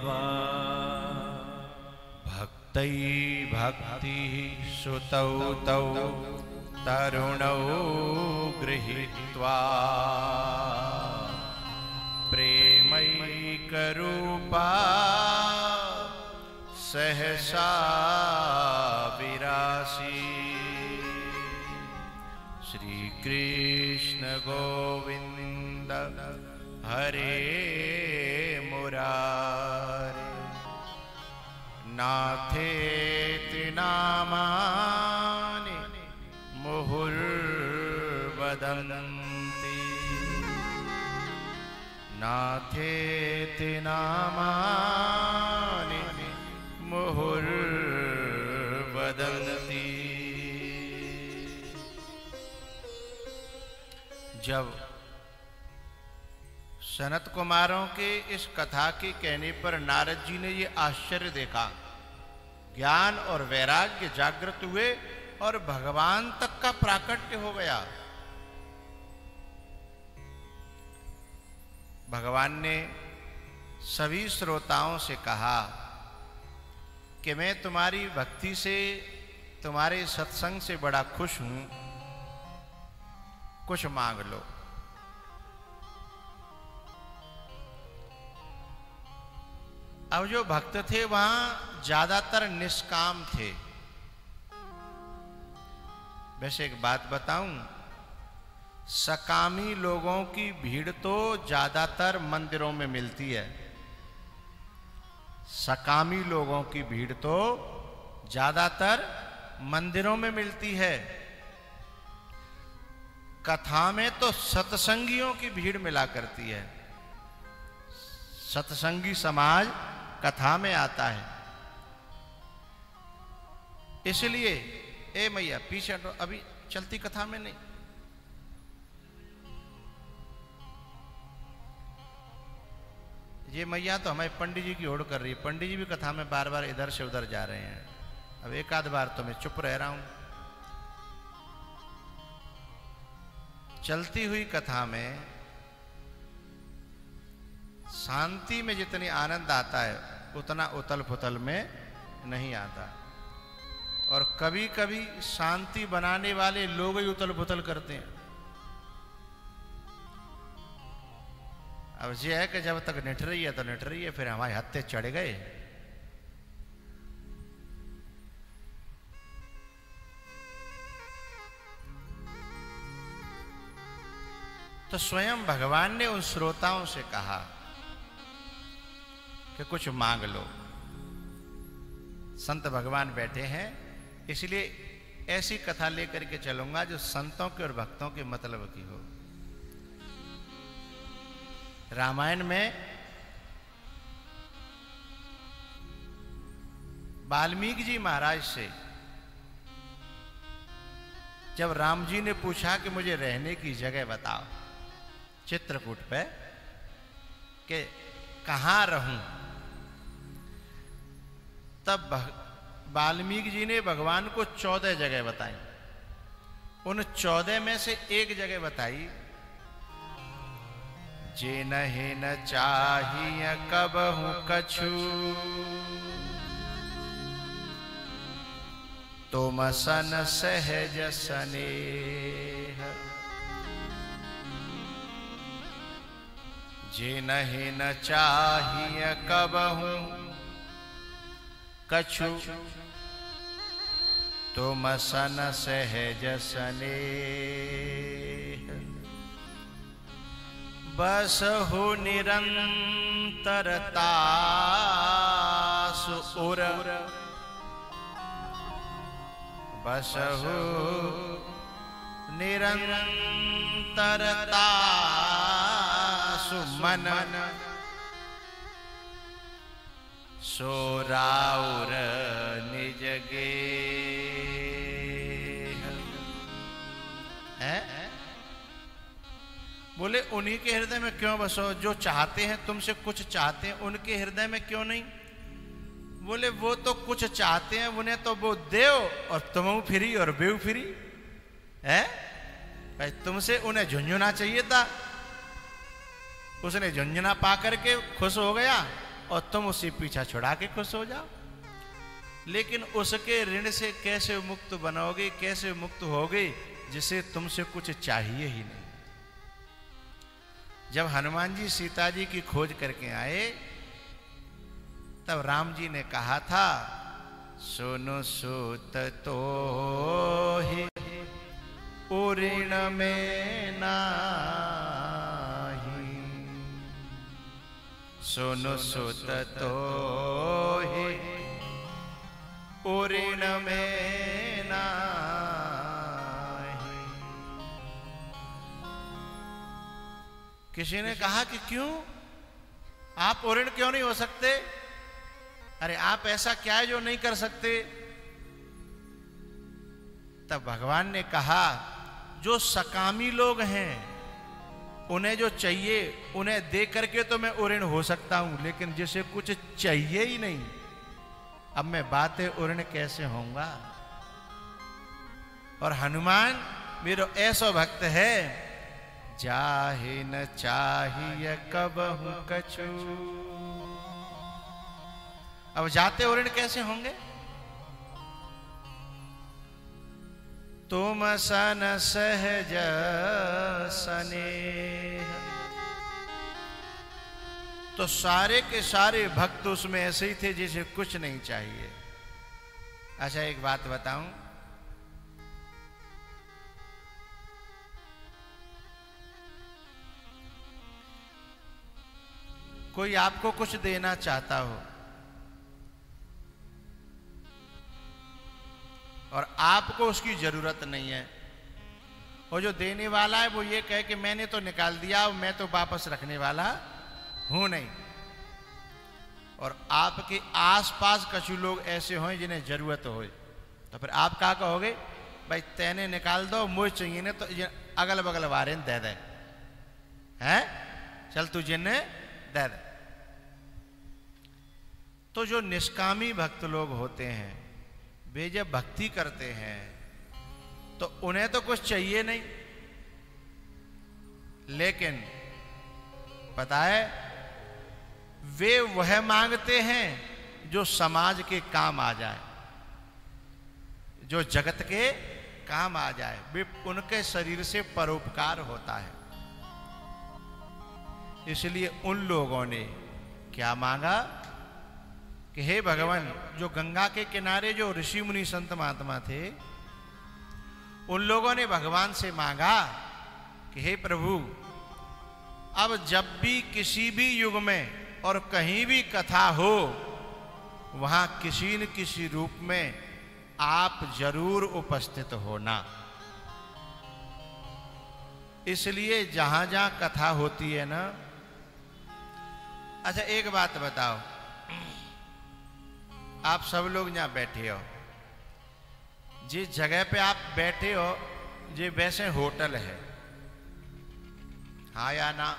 वा भक्तै भक्ति सुतौ तौ तरुणौ गृहीत्वा प्रेमैकरूपा सहसा विरासी श्री कृष्ण गोविंद हरे मुरारे नाथेति नामानि मुहुर्वदन्ति नाथेति नामानि मुहुर्वदन्ति। जब सनत कुमारों के इस कथा के कहने पर नारद जी ने ये आश्चर्य देखा, ज्ञान और वैराग्य जागृत हुए और भगवान तक का प्राकट्य हो गया। भगवान ने सभी श्रोताओं से कहा कि मैं तुम्हारी भक्ति से, तुम्हारे सत्संग से बड़ा खुश हूं, कुछ मांग लो। अब जो भक्त थे वहां ज्यादातर निष्काम थे। वैसे एक बात बताऊं, सकामी लोगों की भीड़ तो ज्यादातर मंदिरों में मिलती है। सकामी लोगों की भीड़ तो ज्यादातर मंदिरों में मिलती है। कथा में तो सत्संगियों की भीड़ मिला करती है। सत्संगी समाज कथा में आता है। इसलिए ए मैया पीछे हटो, अभी चलती कथा में नहीं। ये मैया तो हमारे पंडित जी की होड़ कर रही है। पंडित जी भी कथा में बार बार इधर से उधर जा रहे हैं। अब एक आध बार तो मैं चुप रह रहा हूं। चलती हुई कथा में शांति में जितनी आनंद आता है उतना उतल पुतल में नहीं आता। और कभी कभी शांति बनाने वाले लोग ही उतल पुतल करते हैं। अब ये है कि जब तक निठ रही है तो निठ रही है, फिर हमारे हत्थे चढ़ गए। तो स्वयं भगवान ने उन श्रोताओं से कहा कि कुछ मांग लो। संत भगवान बैठे हैं, इसलिए ऐसी कथा लेकर के चलूंगा जो संतों के और भक्तों के मतलब की हो। रामायण में वाल्मीकि जी महाराज से जब राम जी ने पूछा कि मुझे रहने की जगह बताओ चित्रकूट पे, कि कहां रहूं, तब वाल्मीकि जी ने भगवान को 14 जगह बताई। उन 14 में से एक जगह बताई, जे नहे न चाहिए कबहु कछु, तुम सन सहज स्नेह। जे नहे न चाहिए कबहु कछु, तुम सन सहज स्नेह। बस हो निरंतरता सुर, बस हो निरंतरता सुमन, सोराउर निज गेह। बोले उन्हीं के हृदय में क्यों बसो जो चाहते हैं, तुमसे कुछ चाहते हैं, उनके हृदय में क्यों नहीं? बोले वो तो कुछ चाहते हैं, उन्हें तो वो देव और तुम फ्री और बेव फ्री है। भाई तुमसे उन्हें झुंझुना चाहिए था, उसने झुंझुना पा करके खुश हो गया और तुम उससे पीछा छुड़ा के खुश हो जाओ। लेकिन उसके ऋण से कैसे मुक्त बनोगे, कैसे मुक्त होगे जिसे तुमसे कुछ चाहिए ही नहीं। जब हनुमान जी सीता जी की खोज करके आए तब राम जी ने कहा था, सुनो सूत तो ही ऋण में नाही, सुनो सूत तो ही ऋण में नाही। किसी ने कहा कि क्यों आप ऋण क्यों नहीं हो सकते? अरे आप ऐसा क्या है जो नहीं कर सकते? तब भगवान ने कहा, जो सकामी लोग हैं उन्हें जो चाहिए उन्हें दे करके तो मैं ऋण हो सकता हूं, लेकिन जिसे कुछ चाहिए ही नहीं, अब मैं बातें ऋण कैसे होऊंगा? और हनुमान मेरा ऐसा भक्त है, जाहे न चाहिए कबहु कछु। अब जाते ऋण कैसे होंगे? तुम सन सहज स्नेह। तो सारे के सारे भक्त उसमें ऐसे ही थे जिसे कुछ नहीं चाहिए। अच्छा एक बात बताऊं, कोई आपको कुछ देना चाहता हो और आपको उसकी जरूरत नहीं है, और जो देने वाला है वो ये कहे कि मैंने तो निकाल दिया, मैं तो वापस रखने वाला हूं नहीं, और आपके आसपास कुछ लोग ऐसे हों जिन्हें जरूरत हो, तो फिर आप क्या कहोगे? भाई तैने निकाल दो, मुझे चाहिए ना, तो अगल बगल वारे दे दे, हैं चल तू जिन्हें दे दे। तो जो निष्कामी भक्त लोग होते हैं वे जब भक्ति करते हैं तो उन्हें तो कुछ चाहिए नहीं, लेकिन पता है वे वह मांगते हैं जो समाज के काम आ जाए, जो जगत के काम आ जाए, वे उनके शरीर से परोपकार होता है। इसलिए उन लोगों ने क्या मांगा कि हे भगवान, जो गंगा के किनारे जो ऋषि मुनि संत महात्मा थे उन लोगों ने भगवान से मांगा कि हे प्रभु, अब जब भी किसी भी युग में और कहीं भी कथा हो वहां किसी न किसी रूप में आप जरूर उपस्थित होना। इसलिए जहां जहां कथा होती है ना, अच्छा एक बात बताओ, आप सब लोग यहां बैठे हो, जिस जगह पे आप बैठे हो ये वैसे होटल है, हाँ या ना?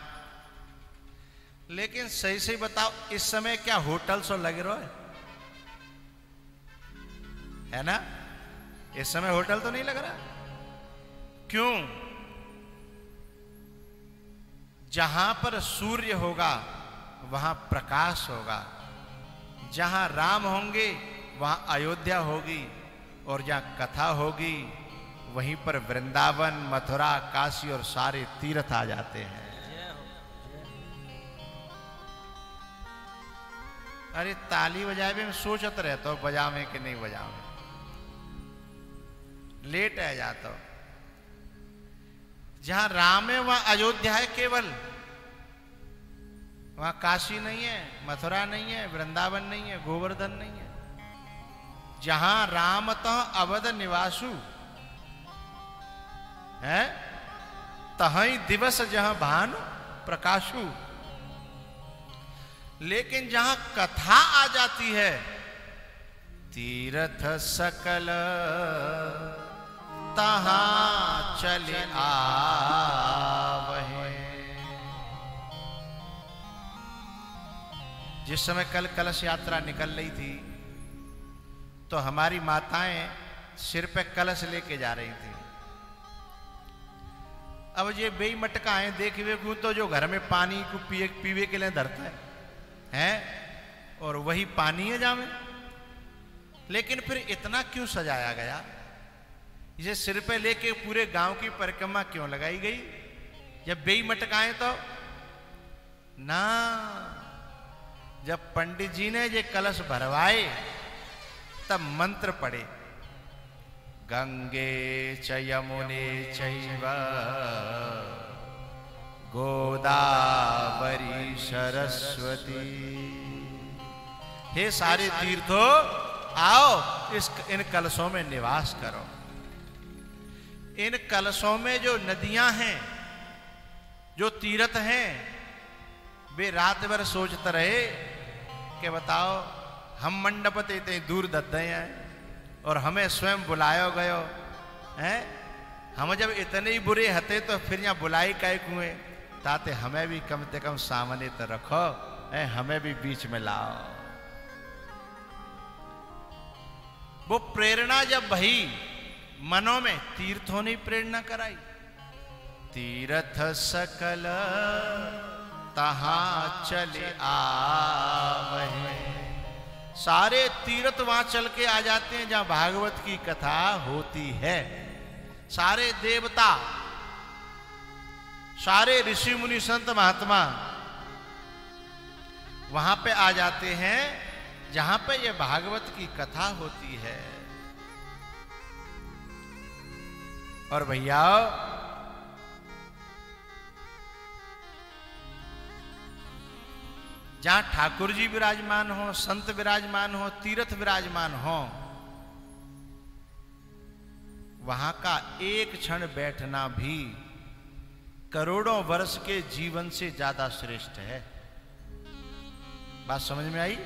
लेकिन सही सही बताओ, इस समय क्या होटल सो लग रहा है ना? इस समय होटल तो नहीं लग रहा। क्यों? जहां पर सूर्य होगा वहां प्रकाश होगा, जहां राम होंगे वहां अयोध्या होगी, और जहां कथा होगी वहीं पर वृंदावन, मथुरा, काशी और सारे तीर्थ आ जाते हैं। अरे ताली बजाए भी मैं सोचत रहता हूं बजावे कि नहीं बजावे, लेट आ जाता हूं। जहां राम है वहां अयोध्या है केवल, वहां काशी नहीं है, मथुरा नहीं है, वृंदावन नहीं है, गोवर्धन नहीं है। जहां राम तह अवध निवासु है, तहीं दिवस जहां भानु प्रकाशु। लेकिन जहां कथा आ जाती है, तीर्थ सकल तहां चले आवहे। जिस समय कल कलश यात्रा निकल रही थी तो हमारी माताएं सिर पे कलश लेके जा रही थी। अब ये बेई मटका है, देखिए तो जो घर में पानी को पीवे के लिए धरता है, वही पानी है जामे। लेकिन फिर इतना क्यों सजाया गया? इसे सिर पे लेके पूरे गांव की परिक्रमा क्यों लगाई गई? जब बेई मटकाए तो ना, जब पंडित जी ने ये कलश भरवाए तब मंत्र पढ़े, गंगे च यमुने चैव गोदावरी सरस्वती। हे सारे तीर्थों, आओ इन कलशों में निवास करो। इन कलशों में जो नदियां हैं, जो तीर्थ हैं, वे रात भर सोचते रहे कि बताओ हम मंडप ते दूर दद्दे हैं और हमें स्वयं बुलायो गयो हैं। हम जब इतने ही बुरे हते तो फिर यहाँ बुलाई काय कुएं, ताते हमें भी कम से कम सामने तो रखो, हमें भी बीच में लाओ। वो प्रेरणा जब भई मनों में, तीर्थों ने प्रेरणा कराई। तीर्थ सकल तहां चले आवहे। सारे तीर्थ वहां चल के आ जाते हैं जहां भागवत की कथा होती है। सारे देवता, सारे ऋषि मुनि संत महात्मा वहां पे आ जाते हैं जहां पे ये भागवत की कथा होती है। और भैया, जहां ठाकुर जी विराजमान हो, संत विराजमान हो, तीर्थ विराजमान हो, वहां का एक क्षण बैठना भी करोड़ों वर्ष के जीवन से ज्यादा श्रेष्ठ है। बात समझ में आई?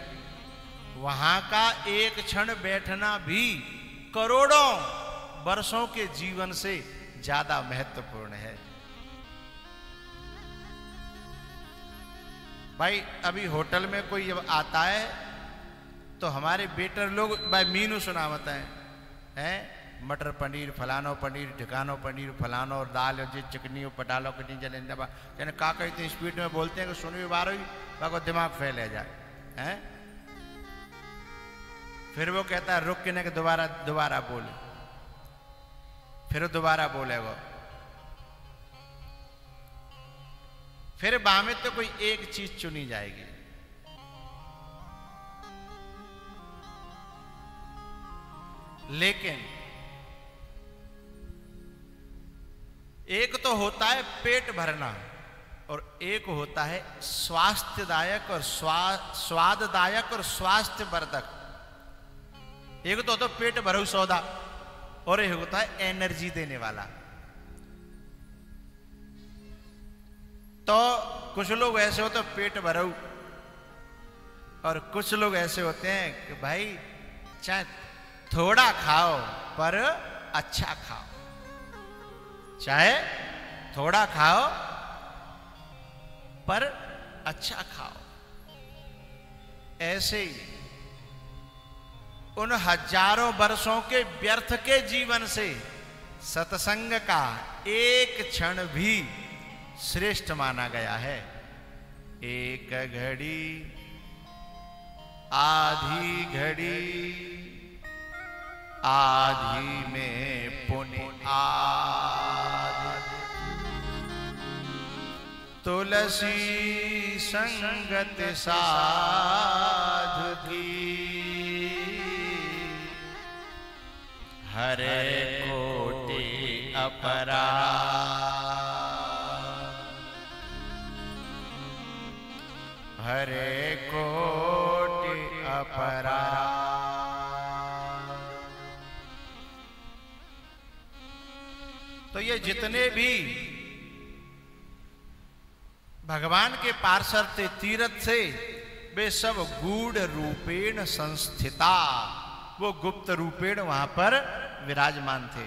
वहां का एक क्षण बैठना भी करोड़ों वर्षों के जीवन से ज्यादा महत्वपूर्ण है। भाई अभी होटल में कोई जब आता है तो हमारे बेटर लोग भाई मीनू सुनावत हैं, मटर पनीर फलानो पनीर ठिकानो पनीर फलानो और दाल और चिकनी और पटालो कटी जने जने काका इतनी स्पीड में बोलते हैं कि सुन भी बार को दिमाग फैल जाए हैं। फिर वो कहता है रुक के ना कि दोबारा बोले, फिर दोबारा बोलेगा। फिर बामे तो कोई एक चीज चुनी जाएगी। लेकिन एक तो होता है पेट भरना और एक होता है स्वास्थ्यदायक और स्वाददायक और स्वास्थ्यवर्धक। एक तो होता है पेट भरू सौदा और एक होता है एनर्जी देने वाला। तो कुछ लोग ऐसे होते हैं पेट भरू और कुछ लोग ऐसे होते हैं कि भाई चाहे थोड़ा खाओ पर अच्छा खाओ, चाहे थोड़ा खाओ पर अच्छा खाओ। ऐसे ही उन हजारों वर्षों के व्यर्थ के जीवन से सत्संग का एक क्षण भी श्रेष्ठ माना गया है। एक घड़ी आधी घड़ी आधी में पुण्य आधी। तुलसी संगत साधु की हरे कोटि अपराध। हरे कोटि अपराध। तो ये जितने भी भगवान के पार्षद थे तीर्थ से, वे सब गूढ़ रूपेण संस्थिता, वो गुप्त रूपेण वहां पर विराजमान थे।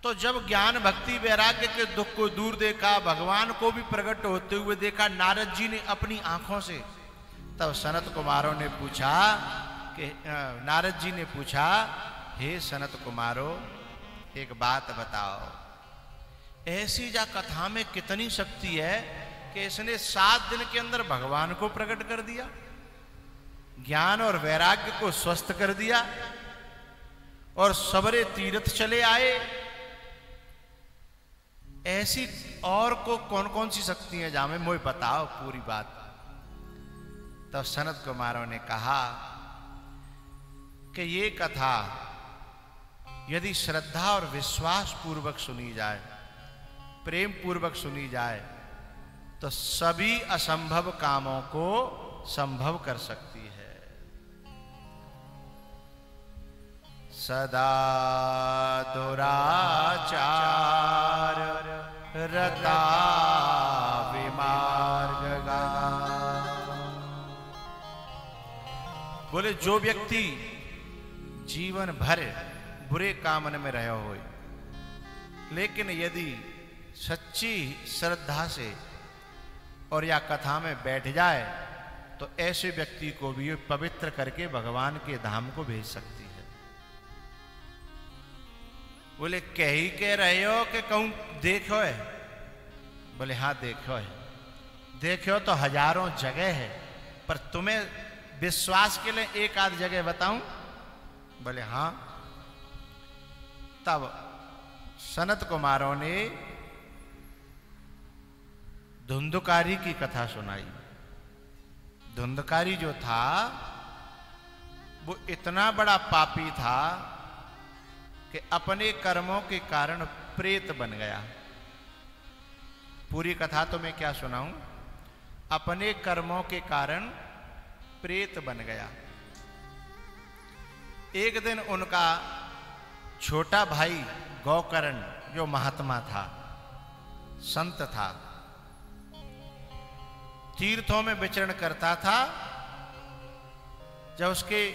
तो जब ज्ञान भक्ति वैराग्य के दुख को दूर देखा, भगवान को भी प्रकट होते हुए देखा नारद जी ने अपनी आंखों से, तब सनत कुमारों ने पूछा कि नारद जी ने पूछा, हे सनत कुमारों एक बात बताओ, ऐसी जा कथा में कितनी शक्ति है कि इसने 7 दिन के अंदर भगवान को प्रकट कर दिया। ज्ञान और वैराग्य को स्वस्थ कर दिया और सबरे तीर्थ चले आए। ऐसी और को कौन कौन सी शक्ति है जामे मुझे बताओ पूरी बात। तब सनत कुमारों ने कहा कि ये कथा यदि श्रद्धा और विश्वास पूर्वक सुनी जाए, प्रेम पूर्वक सुनी जाए, तो सभी असंभव कामों को संभव कर सकती है। सदा दुराचार रता विमार्गगा। बोले जो व्यक्ति जीवन भर बुरे कामन में रहे हो, लेकिन यदि सच्ची श्रद्धा से और या कथा में बैठ जाए तो ऐसे व्यक्ति को भी पवित्र करके भगवान के धाम को भेज सकती है। बोले कह रहे हो कि कहूं देखो है? बोले हाँ देखो है। देखो तो हजारों जगह है, पर तुम्हें विश्वास के लिए एक आध जगह बताऊं? बोले हाँ। तब सनत कुमारों ने धुंधकारी की कथा सुनाई। धुंधकारी जो था वो इतना बड़ा पापी था कि अपने कर्मों के कारण प्रेत बन गया। पूरी कथा तो मैं क्या सुनाऊं? अपने कर्मों के कारण प्रेत बन गया। एक दिन उनका छोटा भाई गोकर्ण जो महात्मा था, संत था, तीर्थों में विचरण करता था। जब उसके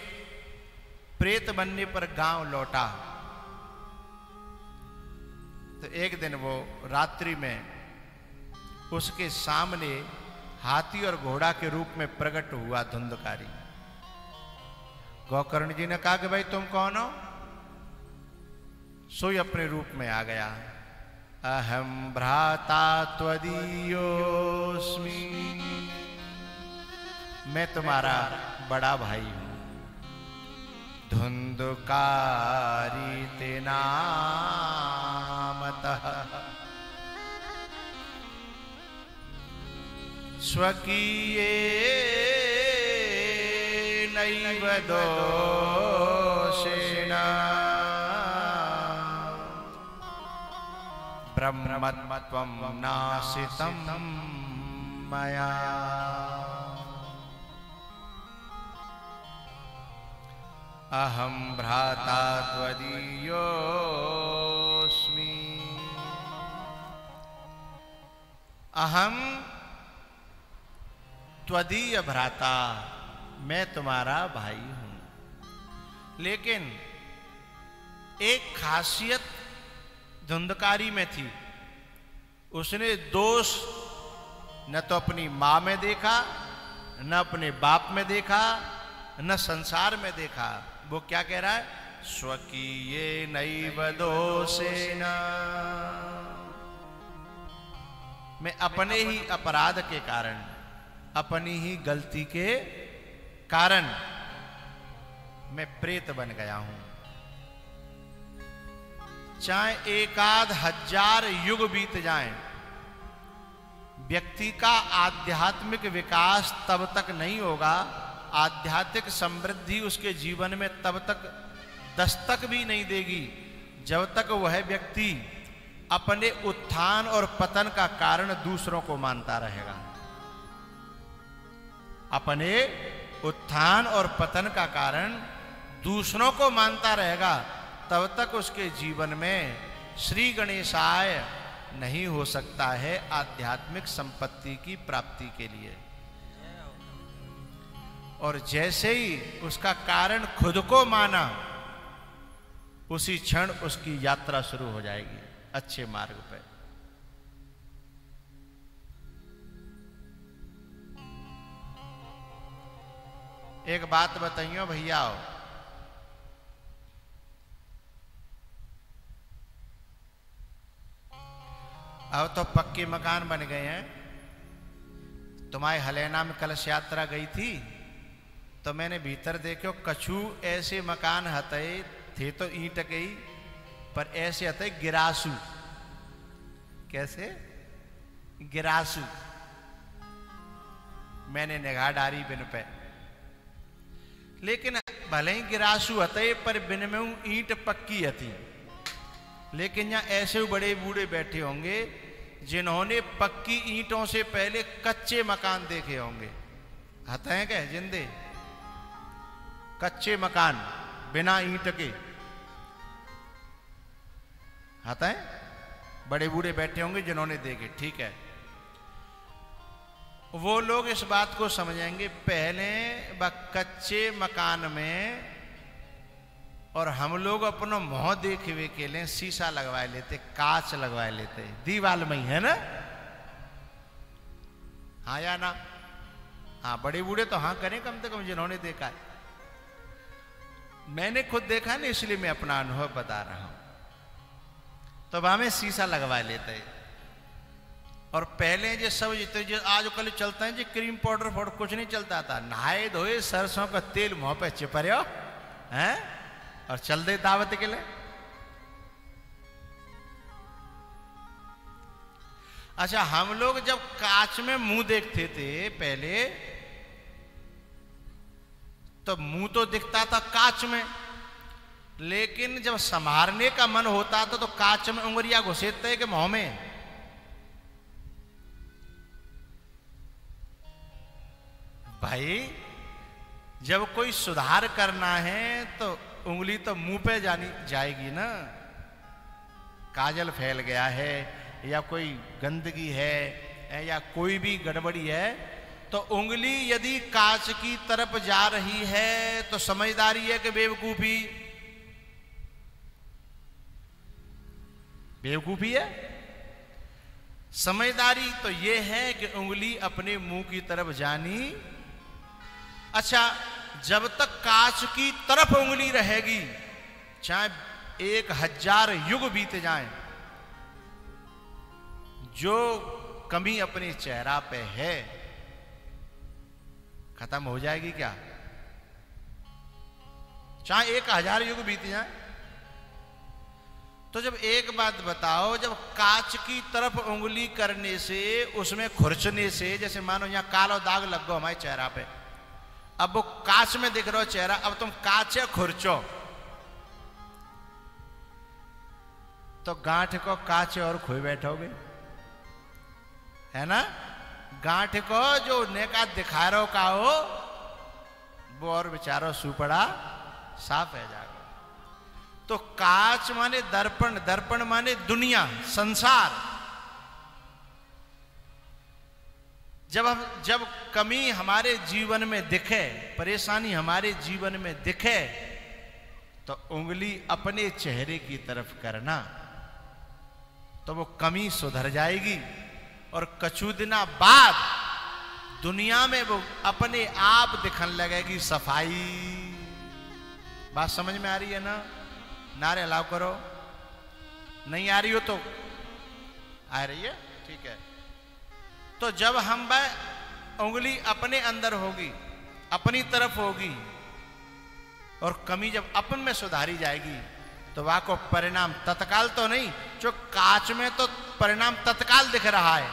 प्रेत बनने पर गांव लौटा तो एक दिन वो रात्रि में उसके सामने हाथी और घोड़ा के रूप में प्रकट हुआ धुंधकारी। गोकर्ण जी ने कहा कि भाई तुम कौन हो? सोई अपने रूप में आ गया। अहम भ्राता त्वदीयोस्मि, मैं तुम्हारा बड़ा भाई हूं। धुंधकारी ते नामतः स्वकीये नैव दोषेण ब्रह्मत्वं नासितं मया। अहम भ्राता त्वदीयोस्मि, अहम त्वदीय भ्राता, मैं तुम्हारा भाई हूं। लेकिन एक खासियत धुंधकारी में थी। उसने दोष न तो अपनी मां में देखा, न अपने बाप में देखा, न संसार में देखा। वो क्या कह रहा है? स्वकीये नैव दोषेण, मैं अपने ही अपराध के कारण, अपनी ही गलती के कारण मैं प्रेत बन गया हूं। चाहे एकाध हजार युग बीत जाएं, व्यक्ति का आध्यात्मिक विकास तब तक नहीं होगा, आध्यात्मिक समृद्धि उसके जीवन में तब तक दस्तक भी नहीं देगी, जब तक वह व्यक्ति अपने उत्थान और पतन का कारण दूसरों को मानता रहेगा। अपने उत्थान और पतन का कारण दूसरों को मानता रहेगा, तब तक उसके जीवन में श्री गणेशाय नहीं हो सकता है आध्यात्मिक संपत्ति की प्राप्ति के लिए। और जैसे ही उसका कारण खुद को माना, उसी क्षण उसकी यात्रा शुरू हो जाएगी अच्छे मार्ग पे। एक बात बताइयो भैया, अब तो पक्के मकान बन गए हैं। तुम्हारे हलेना में कलश यात्रा गई थी, तो मैंने भीतर देखो कछु ऐसे मकान हते थे तो ईंट के ही, पर ऐसे हते गिरासू। कैसे? गिरासू। मैंने निगाह डारी बिन पे, लेकिन भले ही गिरासू हते पर बिन में ईंट पक्की हती। लेकिन यहाँ ऐसे बड़े बूढ़े बैठे होंगे जिन्होंने पक्की ईंटों से पहले कच्चे मकान देखे होंगे। हते हैं क्या जिंदे? कच्चे मकान बिना ईंट के हते हैं? बड़े बूढ़े बैठे होंगे जिन्होंने देखे। ठीक है, वो लोग इस बात को समझेंगे पहले वह कच्चे मकान में, और हम लोग अपना मुंह देखे हुए के लिए शीशा लगवा लेते, कांच लगवा लेते, दीवार में ही, है ना? हाँ या ना? हाँ, बड़े बूढ़े तो हाँ करें कम से कम जिन्होंने देखा है। मैंने खुद देखा ना, इसलिए मैं अपना अनुभव बता रहा हूं। तो वहां में शीशा लगवा लेते हैं। और पहले जो सब जितने जो आजकल चलता है, जो क्रीम पाउडर फोड़ कुछ नहीं चलता था। नहाए धोए सरसों का तेल मुंह पे चिपरियो हैं और चल दे दावत के लिए। अच्छा, हम लोग जब कांच में मुंह देखते थे पहले, तो मुंह तो दिखता था कांच में, लेकिन जब संभारने का मन होता था तो कांच में उंगलियां घुसेते कि मुंह में। भाई, जब कोई सुधार करना है तो उंगली तो मुंह पे जानी जाएगी ना। काजल फैल गया है या कोई गंदगी है या कोई भी गड़बड़ी है, तो उंगली यदि कांच की तरफ जा रही है तो समझदारी है कि बेवकूफी? बेवकूफी है। समझदारी तो यह है कि उंगली अपने मुंह की तरफ जानी। अच्छा, जब तक कांच की तरफ उंगली रहेगी, चाहे 1000 युग बीत जाएं, जो कमी अपने चेहरा पे है खत्म हो जाएगी क्या? चाहे 1000 युग बीत जाए। तो जब एक बात बताओ, जब कांच की तरफ उंगली करने से, उसमें खुरचने से, जैसे मानो यहां काला दाग लग गया हमारे चेहरा पे, अब वो कांच में दिख रहा हो चेहरा, अब तुम कांच खुरचो तो गांठ को कांच और खोए बैठोगे, है ना? गांठ को जो नेका दिखारो का हो वो और बेचारो सुपड़ा साफ है जाएगा। तो कांच माने दर्पण, दर्पण माने दुनिया, संसार। जब कमी हमारे जीवन में दिखे, परेशानी हमारे जीवन में दिखे, तो उंगली अपने चेहरे की तरफ करना, तो वो कमी सुधर जाएगी। और कछु दिना बाद दुनिया में वो अपने आप दिखने लगेगी सफाई। बात समझ में आ रही है ना? नारे अलाव करो। नहीं आ रही हो तो आ रही है, ठीक है। तो जब हम उंगली अपने अंदर होगी, अपनी तरफ होगी, और कमी जब अपन में सुधारी जाएगी, तो वह को परिणाम तत्काल तो नहीं, जो कांच में तो परिणाम तत्काल दिख रहा है,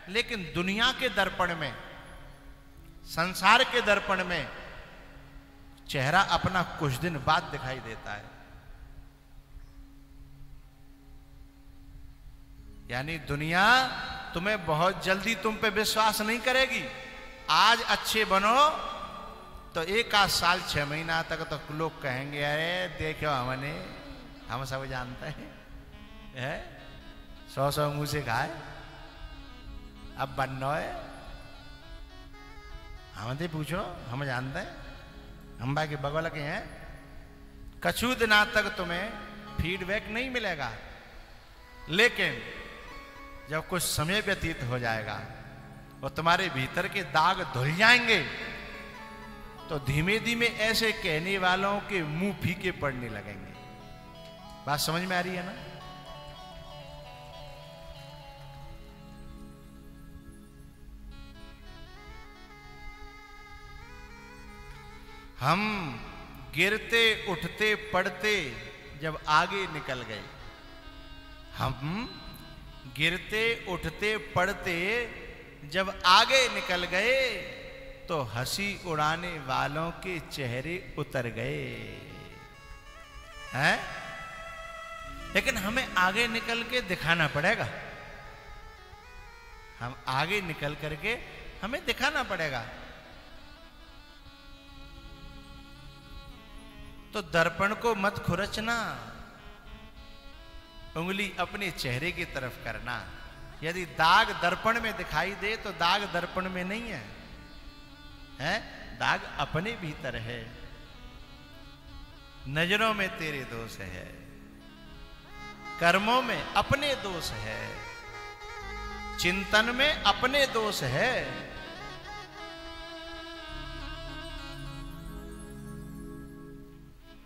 लेकिन दुनिया के दर्पण में, संसार के दर्पण में चेहरा अपना कुछ दिन बाद दिखाई देता है। यानी दुनिया तुम्हें बहुत जल्दी तुम पे विश्वास नहीं करेगी। आज अच्छे बनो तो 1 आध साल 6 महीना तक तो लोग कहेंगे अरे देखो हमने, हम सब जानते हैं, 100 मुंह से खाए, अब बनना है, हमसे पूछो, हम जानते हैं, हम बाकी बगल के हैं। कछु दिना तक तुम्हें फीडबैक नहीं मिलेगा, लेकिन जब कुछ समय व्यतीत हो जाएगा और तुम्हारे भीतर के दाग धुल जाएंगे, तो धीमे धीमे ऐसे कहने वालों के मुंह फीके पड़ने लगेंगे। बात समझ में आ रही है ना? हम गिरते उठते पड़ते जब आगे निकल गए, हम गिरते उठते पड़ते जब आगे निकल गए तो हंसी उड़ाने वालों के चेहरे उतर गए हैं। लेकिन हमें आगे निकल के दिखाना पड़ेगा, हम आगे निकल करके हमें दिखाना पड़ेगा। तो दर्पण को मत खुरचना, उंगली अपने चेहरे की तरफ करना। यदि दाग दर्पण में दिखाई दे तो दाग दर्पण में नहीं है, हैं? दाग अपने भीतर है। नजरों में तेरे दोष है, कर्मों में अपने दोष है, चिंतन में अपने दोष है।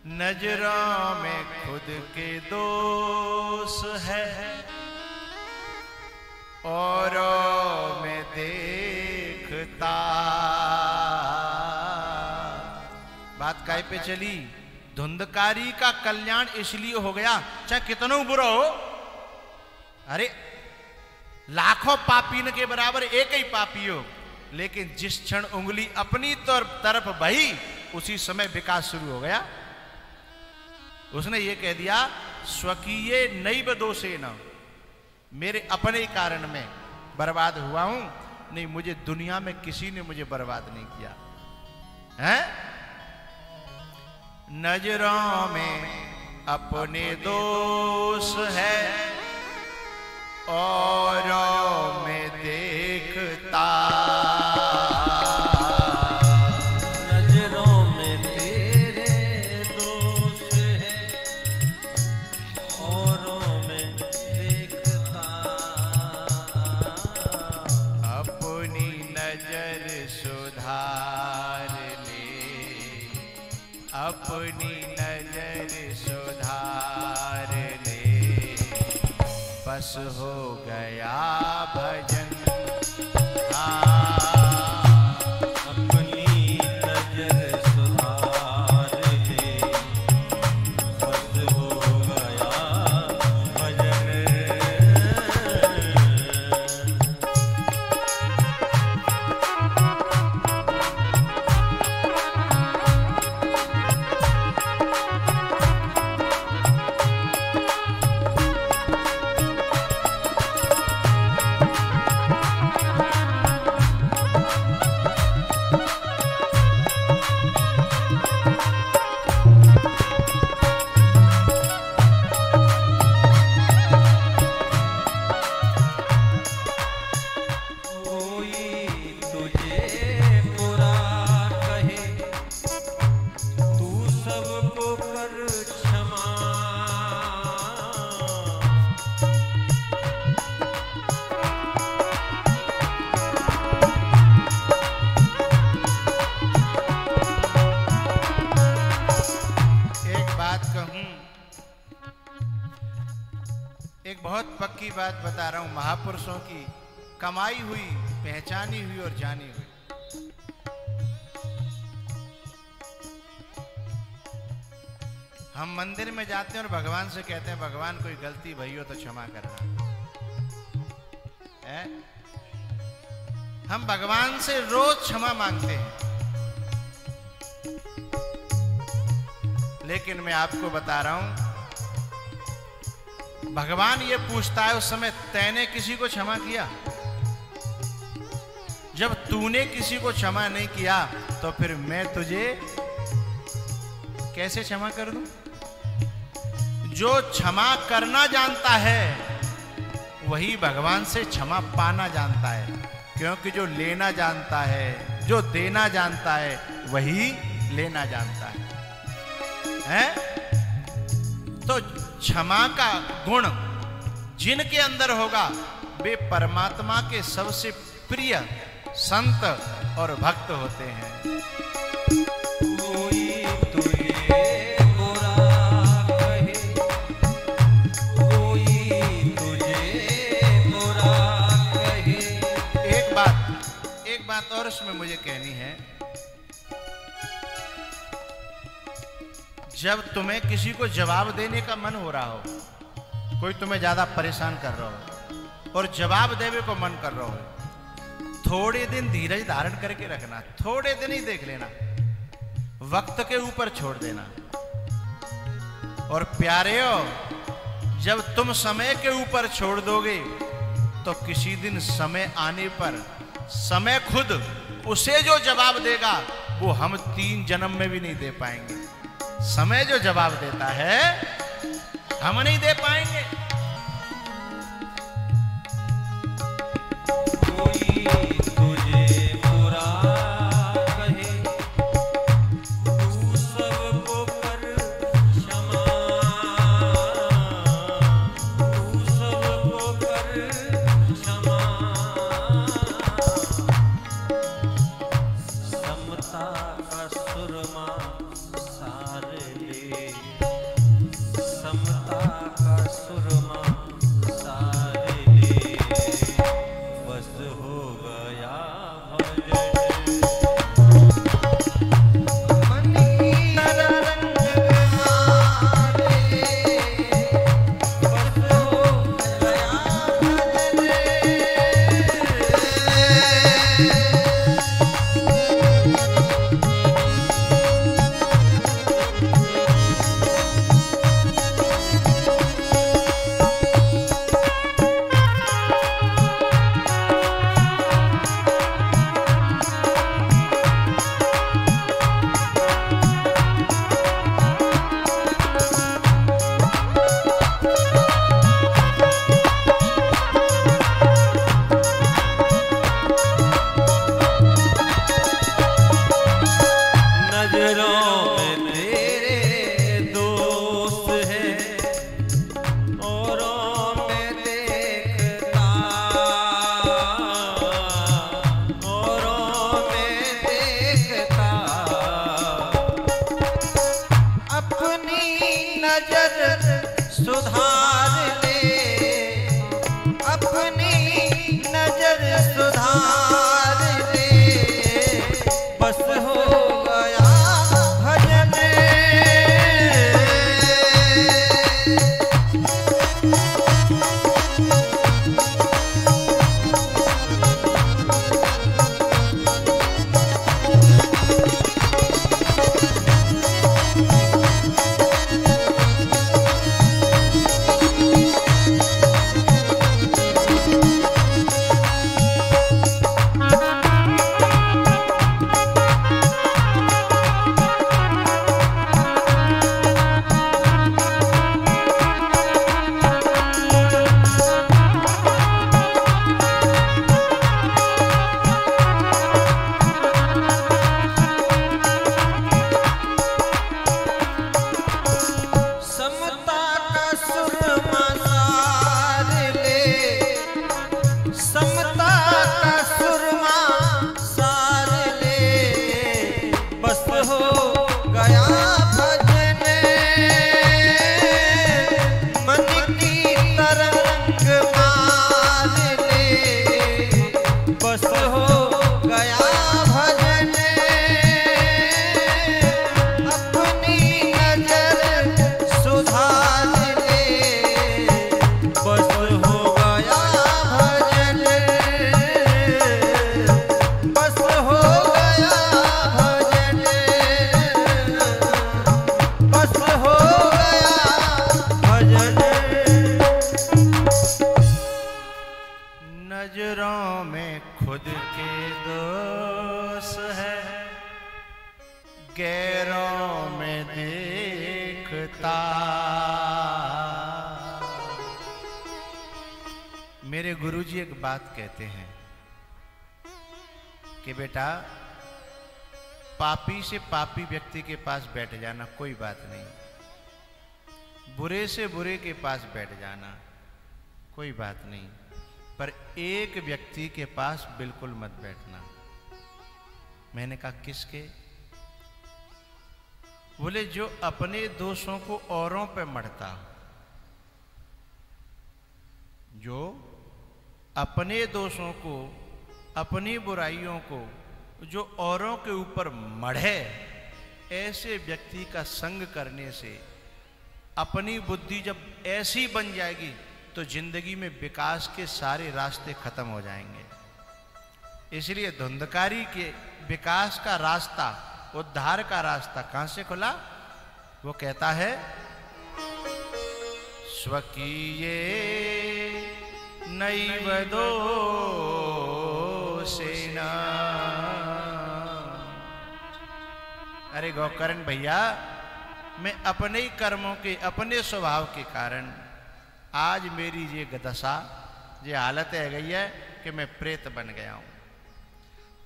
नजरों में खुद के दोष है, औरों में देखता। बात काय पे चली? धुंधकारी का कल्याण इसलिए हो गया, चाहे कितना बुरा हो। अरे लाखों पापी के बराबर एक ही पापी हो, लेकिन जिस क्षण उंगली अपनी तरफ बही उसी समय विकास शुरू हो गया। उसने ये कह दिया, स्वकीय नैव दोषेन, मेरे अपने कारण में बर्बाद हुआ हूं, नहीं मुझे दुनिया में किसी ने मुझे बर्बाद नहीं किया है। नजरों में अपने दोष है, औरों में देखता। नजरों में तेरे दोष है, औरों में देखता। अपनी नजर सुधार ले, अपनी नजर सुधार ले, बस हो गया भजन। अपनी नजर सुधार ले, बस हो गया भजन। एक बहुत पक्की बात बता रहा हूं, महापुरुषों की कमाई हुई, पहचानी हुई और जानी हुई। हम मंदिर में जाते हैं और भगवान से कहते हैं, भगवान कोई गलती भई हो तो क्षमा करना है। हम भगवान से रोज क्षमा मांगते हैं, लेकिन मैं आपको बता रहा हूं, भगवान ये पूछता है उस समय तैने किसी को क्षमा किया? जब तूने किसी को क्षमा नहीं किया तो फिर मैं तुझे कैसे क्षमा कर दूं? जो क्षमा करना जानता है वही भगवान से क्षमा पाना जानता है, क्योंकि जो लेना जानता है, जो देना जानता है, वही लेना जानता है? तो क्षमा का गुण जिनके अंदर होगा वे परमात्मा के सबसे प्रिय संत और भक्त होते हैं। कोई तुझे बुरा कहे, कोई तुझे बुरा कहे। एक बात और उसमें मुझे कहनी है जब तुम्हें किसी को जवाब देने का मन हो रहा हो, कोई तुम्हें ज्यादा परेशान कर रहा हो और जवाब देने को मन कर रहा हो, थोड़े दिन धीरज धारण करके रखना, थोड़े दिन ही देख लेना, वक्त के ऊपर छोड़ देना। और प्यारेओ, जब तुम समय के ऊपर छोड़ दोगे तो किसी दिन समय आने पर समय खुद उसे जो जवाब देगा वो हम 3 जन्म में भी नहीं दे पाएंगे। समय जो जवाब देता है हम नहीं दे पाएंगे। कोई तुझे बुरा कहे, तू सबको कर क्षमा, तू सबको कर क्षमा। समता का सुरमा सार ले, समता का सुरमा सार ले, बस हो गया भजन। मन की तरंग मारे, बस हो गया भजन। नजरों में तेरे दोस्त है, औरों में देखता, औरों में देखता। अपनी नजर सुधार ले, अपनी नजर सुधार ले, बस हो गया भजन। समता का सुरमा सार ले, समता का सुरमा सार ले, बस हो गया भजन। मन की तरंग मार ले, बस हो गया भजन। अपनी नजर सुधार ले, बस हो गया भजन। बस हो गया भजन। बस हो गया भजन। नजरों में खुद के दोष है, गैरों में देखता। मेरे गुरुजी एक बात कहते हैं कि बेटा, पापी से पापी व्यक्ति के पास बैठ जाना कोई बात नहीं, बुरे से बुरे के पास बैठ जाना कोई बात नहीं, पर एक व्यक्ति के पास बिल्कुल मत बैठना। मैंने कहा किसके? बोले जो अपने दोषों को औरों पे मढ़ता, जो अपने दोषों को, अपनी बुराइयों को जो औरों के ऊपर मढ़े, ऐसे व्यक्ति का संग करने से अपनी बुद्धि जब ऐसी बन जाएगी तो जिंदगी में विकास के सारे रास्ते खत्म हो जाएंगे। इसलिए धुंधकारी के विकास का रास्ता, उद्धार का रास्ता कहां से खुला? वो कहता है स्वकीये नैव दोषेण। अरे गोकर्ण भैया, मैं अपने ही कर्मों के, अपने स्वभाव के कारण आज मेरी ये दशा, ये हालत है गई है कि मैं प्रेत बन गया हूं।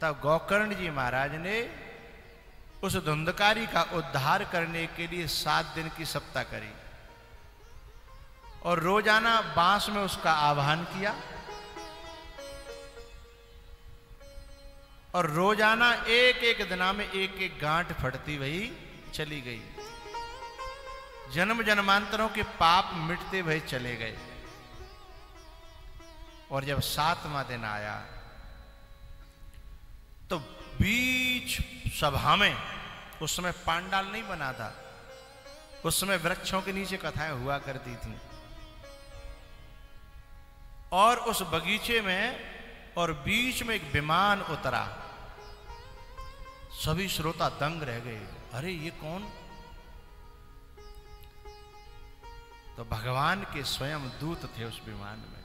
तब गोकर्ण जी महाराज ने उस धुंधकारी का उद्धार करने के लिए 7 दिन की सप्ताह करी और रोजाना बांस में उसका आवाहन किया और रोजाना एक एक दिना में एक एक गांठ फटती वही चली गई। जन्म जन्मांतरों के पाप मिटते हुए चले गए। और जब 7वां दिन आया तो बीच सभा में, उस समय पांडाल नहीं बना था, उस समय वृक्षों के नीचे कथाएं हुआ करती थी, और उस बगीचे में और बीच में एक विमान उतरा। सभी श्रोता दंग रह गए, अरे ये कौन? तो भगवान के स्वयं दूत थे उस विमान में।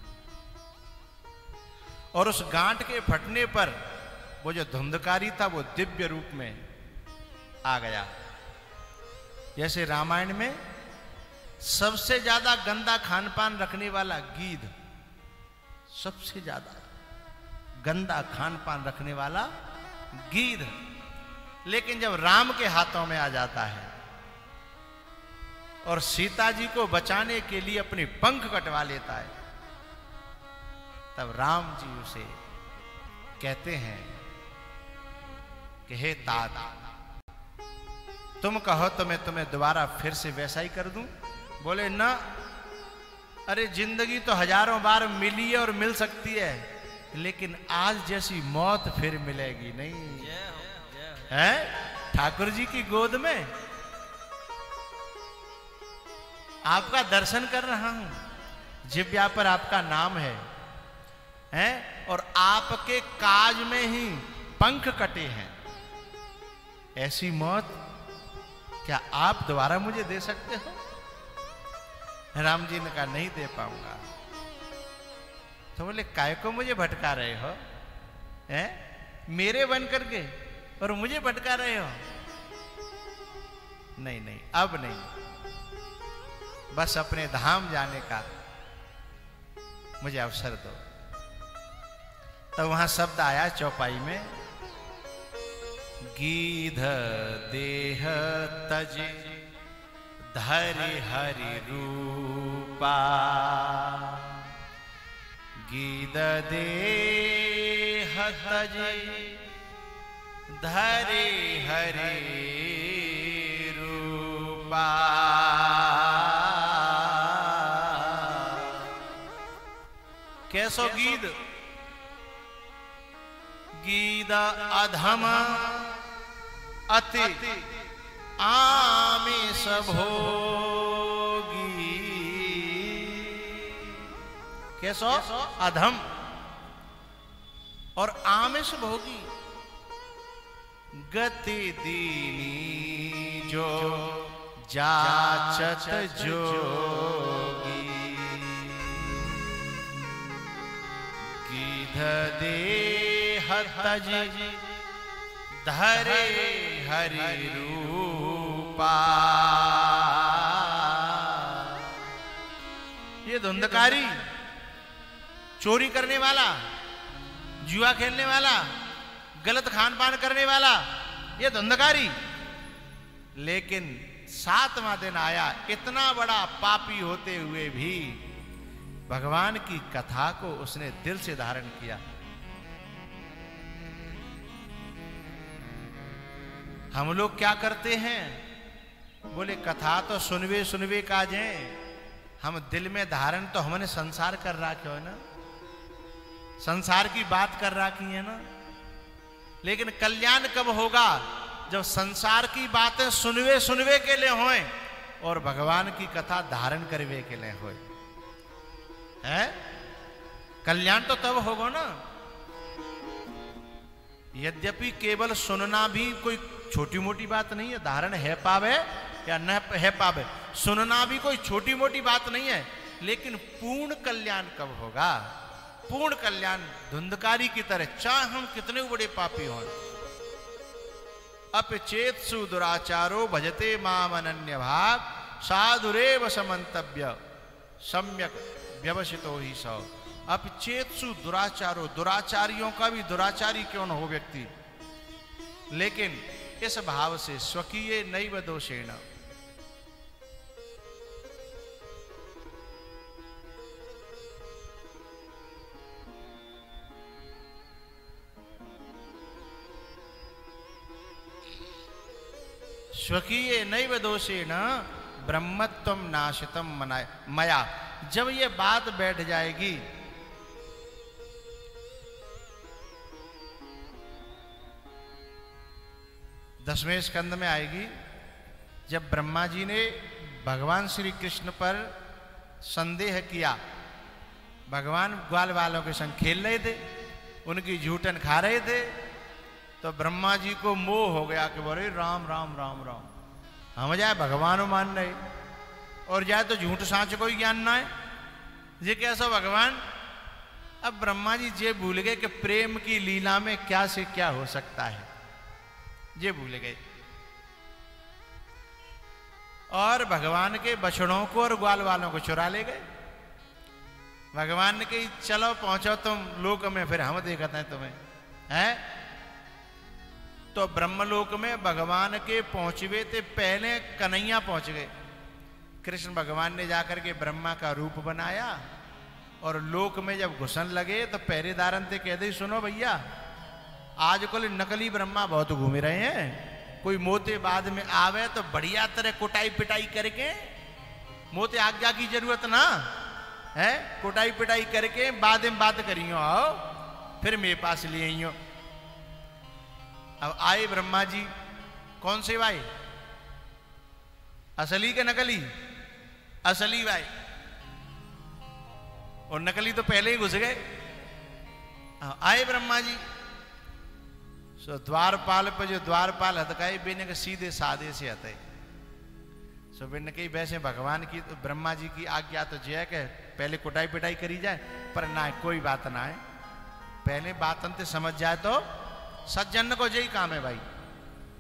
और उस गांठ के फटने पर वो जो धुंधकारी था वो दिव्य रूप में आ गया। जैसे रामायण में सबसे ज्यादा गंदा खान पान रखने वाला गीध, सबसे ज्यादा गंदा खान पान रखने वाला गीध, लेकिन जब राम के हाथों में आ जाता है और सीता जी को बचाने के लिए अपने पंख कटवा लेता है, तब राम जी उसे कहते हैं कि हे तात, तुम कहो तो मैं तुम्हें दोबारा फिर से वैसा ही कर दूं। बोले ना, अरे जिंदगी तो हजारों बार मिली है और मिल सकती है, लेकिन आज जैसी मौत फिर मिलेगी नहीं। है ठाकुर जी की गोद में आपका दर्शन कर रहा हूं, जिह्वा पर आपका नाम है, और आपके काज में ही पंख कटे हैं। ऐसी मौत क्या आप दोबारा मुझे दे सकते हो? राम जी ने कहा नहीं दे पाऊंगा। तो बोले काय को मुझे भटका रहे हो? मेरे बन करके और मुझे भटका रहे हो? नहीं नहीं, अब नहीं, बस अपने धाम जाने का मुझे अवसर दो। तो वहां शब्द आया चौपाई में, गीध देह तजे धरि हरि रूपा, गीध देह तजे धरि हरि रूपा। कैसो गीध? गीध अधम अति आमिष भोगी। कैसो? अधम और आमिष भोगी। गति दीनी जो जाचत जोगी, गीध देह तज धरे हरि रूपा। ये धुंधकारी, चोरी करने वाला, जुआ खेलने वाला, गलत खान पान करने वाला, ये धुंधकारी। लेकिन 7वां दिन आया, इतना बड़ा पापी होते हुए भी भगवान की कथा को उसने दिल से धारण किया। हम लोग क्या करते हैं? बोले कथा तो सुनवे सुनवे काजे, हम दिल में धारण तो हमने संसार कर रखा है ना, संसार की बात कर रखी है ना, लेकिन कल्याण कब होगा जब संसार की बातें सुनवे सुनवे के लिए होए और भगवान की कथा धारण करवे के लिए होए, है कल्याण तो तब होगा ना। यद्यपि केवल सुनना भी कोई छोटी मोटी बात नहीं है, धारण है पावे या न है पावे, सुनना भी कोई छोटी मोटी बात नहीं है, लेकिन पूर्ण कल्याण कब होगा? पूर्ण कल्याण धुंधकारी की तरह, चाहे हम कितने बड़े पापी हों। अपचेत्सु दुराचारो भजते माम अनन्य भाग साधुरेव समन्तव्य सम्यक व्यवसितो ही सौ। अपचेत्सु दुराचारो, दुराचारियों का भी दुराचारी क्यों न हो व्यक्ति, लेकिन इस भाव से स्वकीय नैव दोषेण, स्वकीय नैव दोषेण ब्रह्मत्वम नाशितम मया। जब ये बात बैठ जाएगी, दसवें स्कंद में आएगी, जब ब्रह्मा जी ने भगवान श्री कृष्ण पर संदेह किया, भगवान ग्वाल वालों के संग खेल रहे थे, उनकी झूठन खा रहे थे, तो ब्रह्मा जी को मोह हो गया कि बोले राम राम राम राम, हम जाए भगवान मान रहे और जाए तो झूठ सांच कोई ज्ञान ना है, ये कैसा भगवान। अब ब्रह्मा जी ये भूल गए कि प्रेम की लीला में क्या से क्या हो सकता है, ये भूल गए और भगवान के बछड़ों को और ग्वाल वालों को चुरा ले गए। भगवान ने कही चलो पहुंचो तुम लोक में, फिर हम देखते हैं तुम्हें, हैं। तो ब्रह्मलोक में भगवान के पहुंचवे थे, पहले कन्हैया पहुंच गए। कृष्ण भगवान ने जाकर के ब्रह्मा का रूप बनाया और लोक में जब घुसन लगे तो पहरेदारन थे कहते सुनो भैया, आजकल नकली ब्रह्मा बहुत घूम रहे हैं, कोई मोते बाद में आवे तो बढ़िया तरह कुटाई पिटाई करके, मोते आज्ञा की जरूरत ना है, कुटाई पिटाई करके बाद में बात करियो, आओ फिर मेरे पास ले आइयो। अब आए ब्रह्मा जी, कौन से भाई, असली के नकली? असली भाई, और नकली तो पहले ही घुस गए। आए ब्रह्मा जी, सो द्वारपाल पर जो द्वारपाल हतकाई बेने के सीधे साधे से हते, सो बेने कही वैसे भगवान की तो ब्रह्मा जी की आज्ञा तो जय के पहले कुटाई पिटाई करी जाए, पर ना कोई बात ना है, पहले बात अंत समझ जाए तो सज्जन को यही काम है भाई,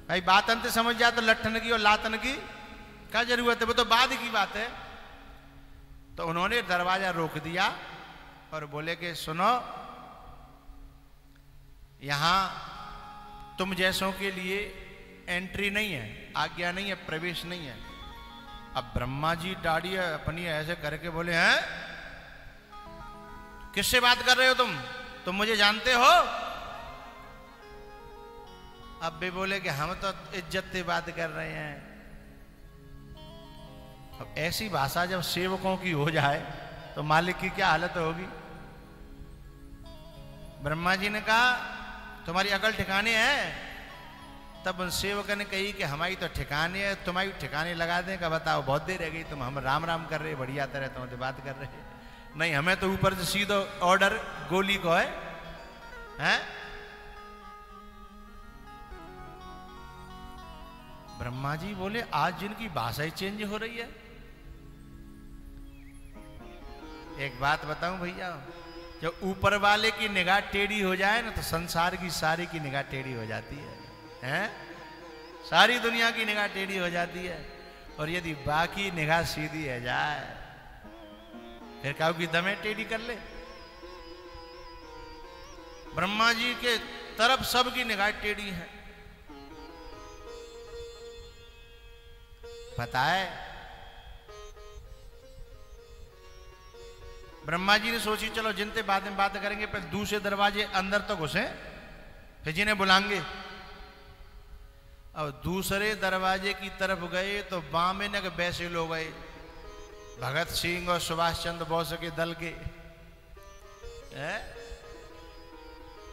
भाई बात अंत समझ जाए तो लट्ठन की और लातन की क्या जरूरत है, वो तो बाद की बात है। तो उन्होंने दरवाजा रोक दिया और बोले कि सुनो, यहां तुम जैसों के लिए एंट्री नहीं है, आज्ञा नहीं है, प्रवेश नहीं है। अब ब्रह्मा जी दाढ़ी अपनी ऐसे करके बोले हैं, किससे बात कर रहे हो तुम मुझे जानते हो? अब भी बोले कि हम तो इज्जत से बात कर रहे हैं। अब ऐसी भाषा जब सेवकों की हो जाए तो मालिक की क्या हालत होगी। ब्रह्मा जी ने कहा तुम्हारी अकल ठिकाने है? तब उन सेवकों ने कही कि हमारी तो ठिकाने है, तुम्हारी ठिकाने लगा दें। का बताओ बहुत देर रह गई, तुम हम राम राम कर रहे बढ़िया तरह तुम बात कर रहे, नहीं हमें तो ऊपर से सीधो ऑर्डर गोली को है, हैं? ब्रह्मा जी बोले आज जिनकी भाषा ही चेंज हो रही है। एक बात बताऊं भैया, जब ऊपर वाले की निगाह टेढ़ी हो जाए ना तो संसार की सारी की निगाह टेढ़ी हो जाती है, हैं? सारी दुनिया की निगाह टेढ़ी हो जाती है। और यदि बाकी निगाह सीधी है जाए फिर काऊ की दमे टेढ़ी कर ले। ब्रह्मा जी के तरफ सबकी निगाह टेढ़ी है। पता है ब्रह्मा जी ने सोची चलो जिनते बाद में बात करेंगे, पर दूसरे दरवाजे अंदर तो घुसे, फिर जिन्हें बुलाएंगे। अब दूसरे दरवाजे की तरफ गए तो बामे न वैसे लोग गए, भगत सिंह और सुभाष चंद्र बोस के दल के,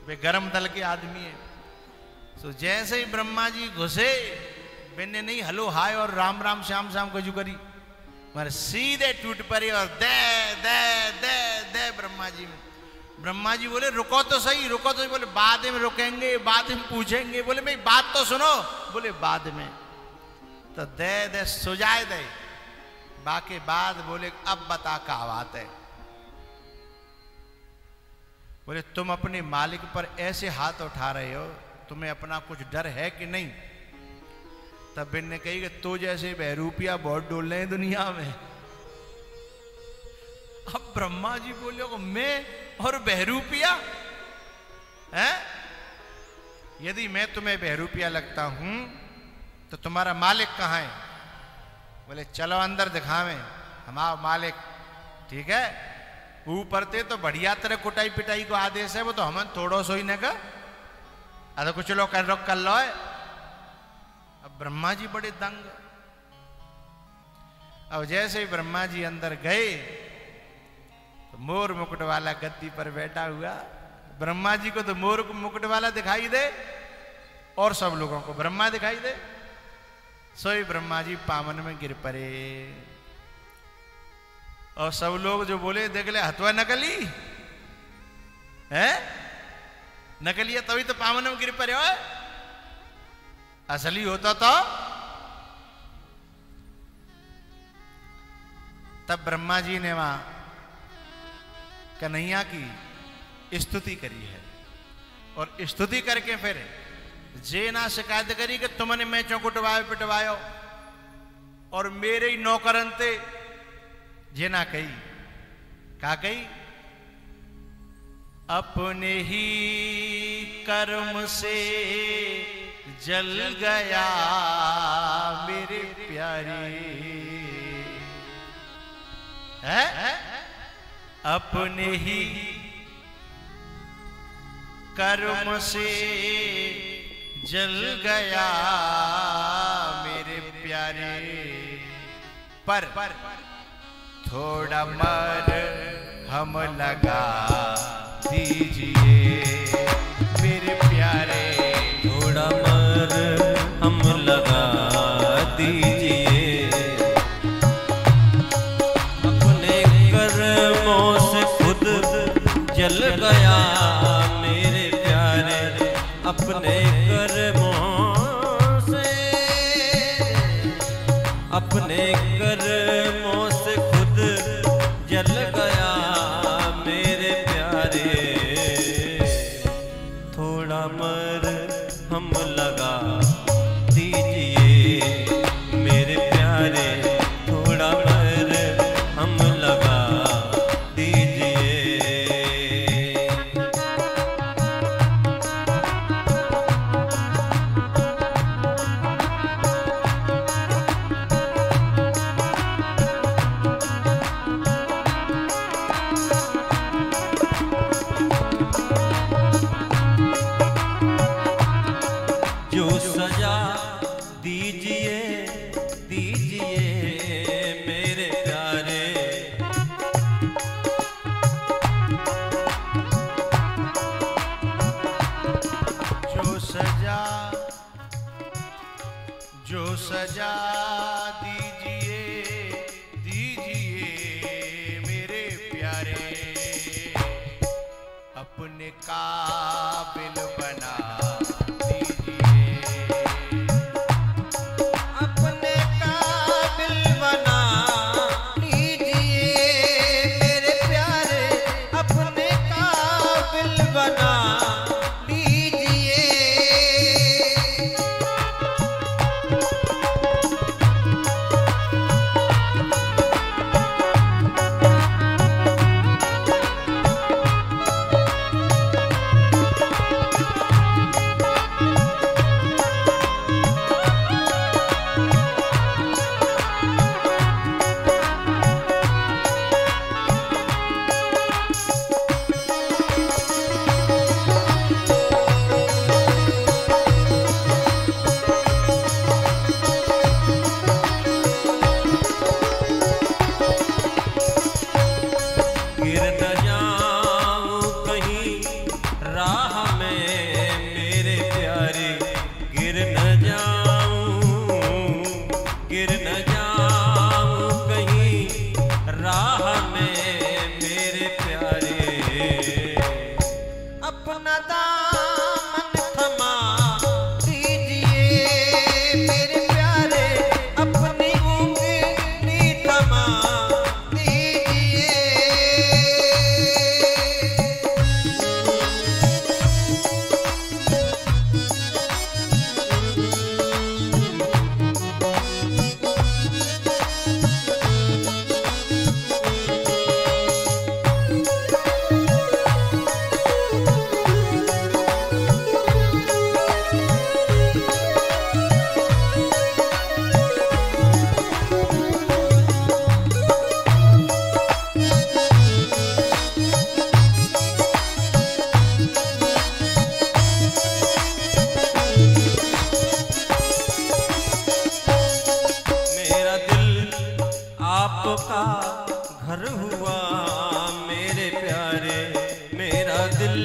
वे गरम दल के आदमी है। तो जैसे ही ब्रह्मा जी घुसे, बिन्ने नहीं हलो हाय और राम राम श्याम श्याम कजू करी, मगर सीधे टूट पड़े और दे दे दे दे ब्रह्मा जी में। ब्रह्मा जी बोले रुको तो सही, रुको तो सही। बोले बाद में रुकेंगे, बाद में पूछेंगे। बोले भाई बात तो सुनो। बोले बाद में। तो दे दे सुजाए दे, बाकी बाद बोले अब बता क्या बात है। बोले तुम अपने मालिक पर ऐसे हाथ उठा रहे हो, तुम्हें अपना कुछ डर है कि नहीं? तब बिन ने कही कि तो जैसे बहरूपिया बहुत डोल रहे हैं दुनिया में। अब ब्रह्मा जी बोले को मैं और बहरूपिया है? यदि मैं तुम्हें बहरूपिया लगता हूं तो तुम्हारा मालिक कहाँ है? बोले चलो अंदर दिखावे हमारा मालिक। ठीक है, ऊपर थे तो बढ़िया तरह कुटाई पिटाई को आदेश है, वो तो हम थोड़ो सो ही न का अरे कुछ लोग कर लो है। अब ब्रह्मा जी बड़े दंग। अब जैसे ही ब्रह्मा जी अंदर गए तो मोर मुकुट वाला गद्दी पर बैठा हुआ। ब्रह्मा जी को तो मोर मुकुट वाला दिखाई दे और सब लोगों को ब्रह्मा दिखाई दे। सोई ब्रह्मा जी पावन में गिर पड़े और सब लोग जो बोले देख ले हथवा नकली है, नकली है तभी तो पावन में गिर पड़े हो, असली होता तो। तब ब्रह्मा जी ने वहां कन्हैया की स्तुति करी है और स्तुति करके फिर जे ना शिकायत करी कि तुमने मैं चौ कुटवायो पिटवायो और मेरे ही नौकरन थे। जे ना कही का कही, अपने ही कर्म से जल गया मेरे प्यारे है, अपने ही कर्म से जल गया मेरे प्यारे, पर थोड़ा मर हम लगा दीजिए मेरे प्यारे, थोड़ा मर हम लगा दीजिए, अपने कर्मों से खुद जल गया मेरे प्यारे, अपने कर्मों से, अपने कर्मों से खुद जल गया मेरे प्यारे, थोड़ा मर हम लगा दीजिए मेरे प्यारे, थोड़ा मर हम लगा दीजिए। जो सजा दीजिए दीजिए मेरे प्यारे, जो सजा दीजिए दीजिए मेरे प्यारे, अपने काबिल बना दीजिए, अपने काबिल बना लीजिए मेरे प्यारे, अपने काबिल बना लीजिए। घर हुआ मेरे प्यारे मेरा दिल,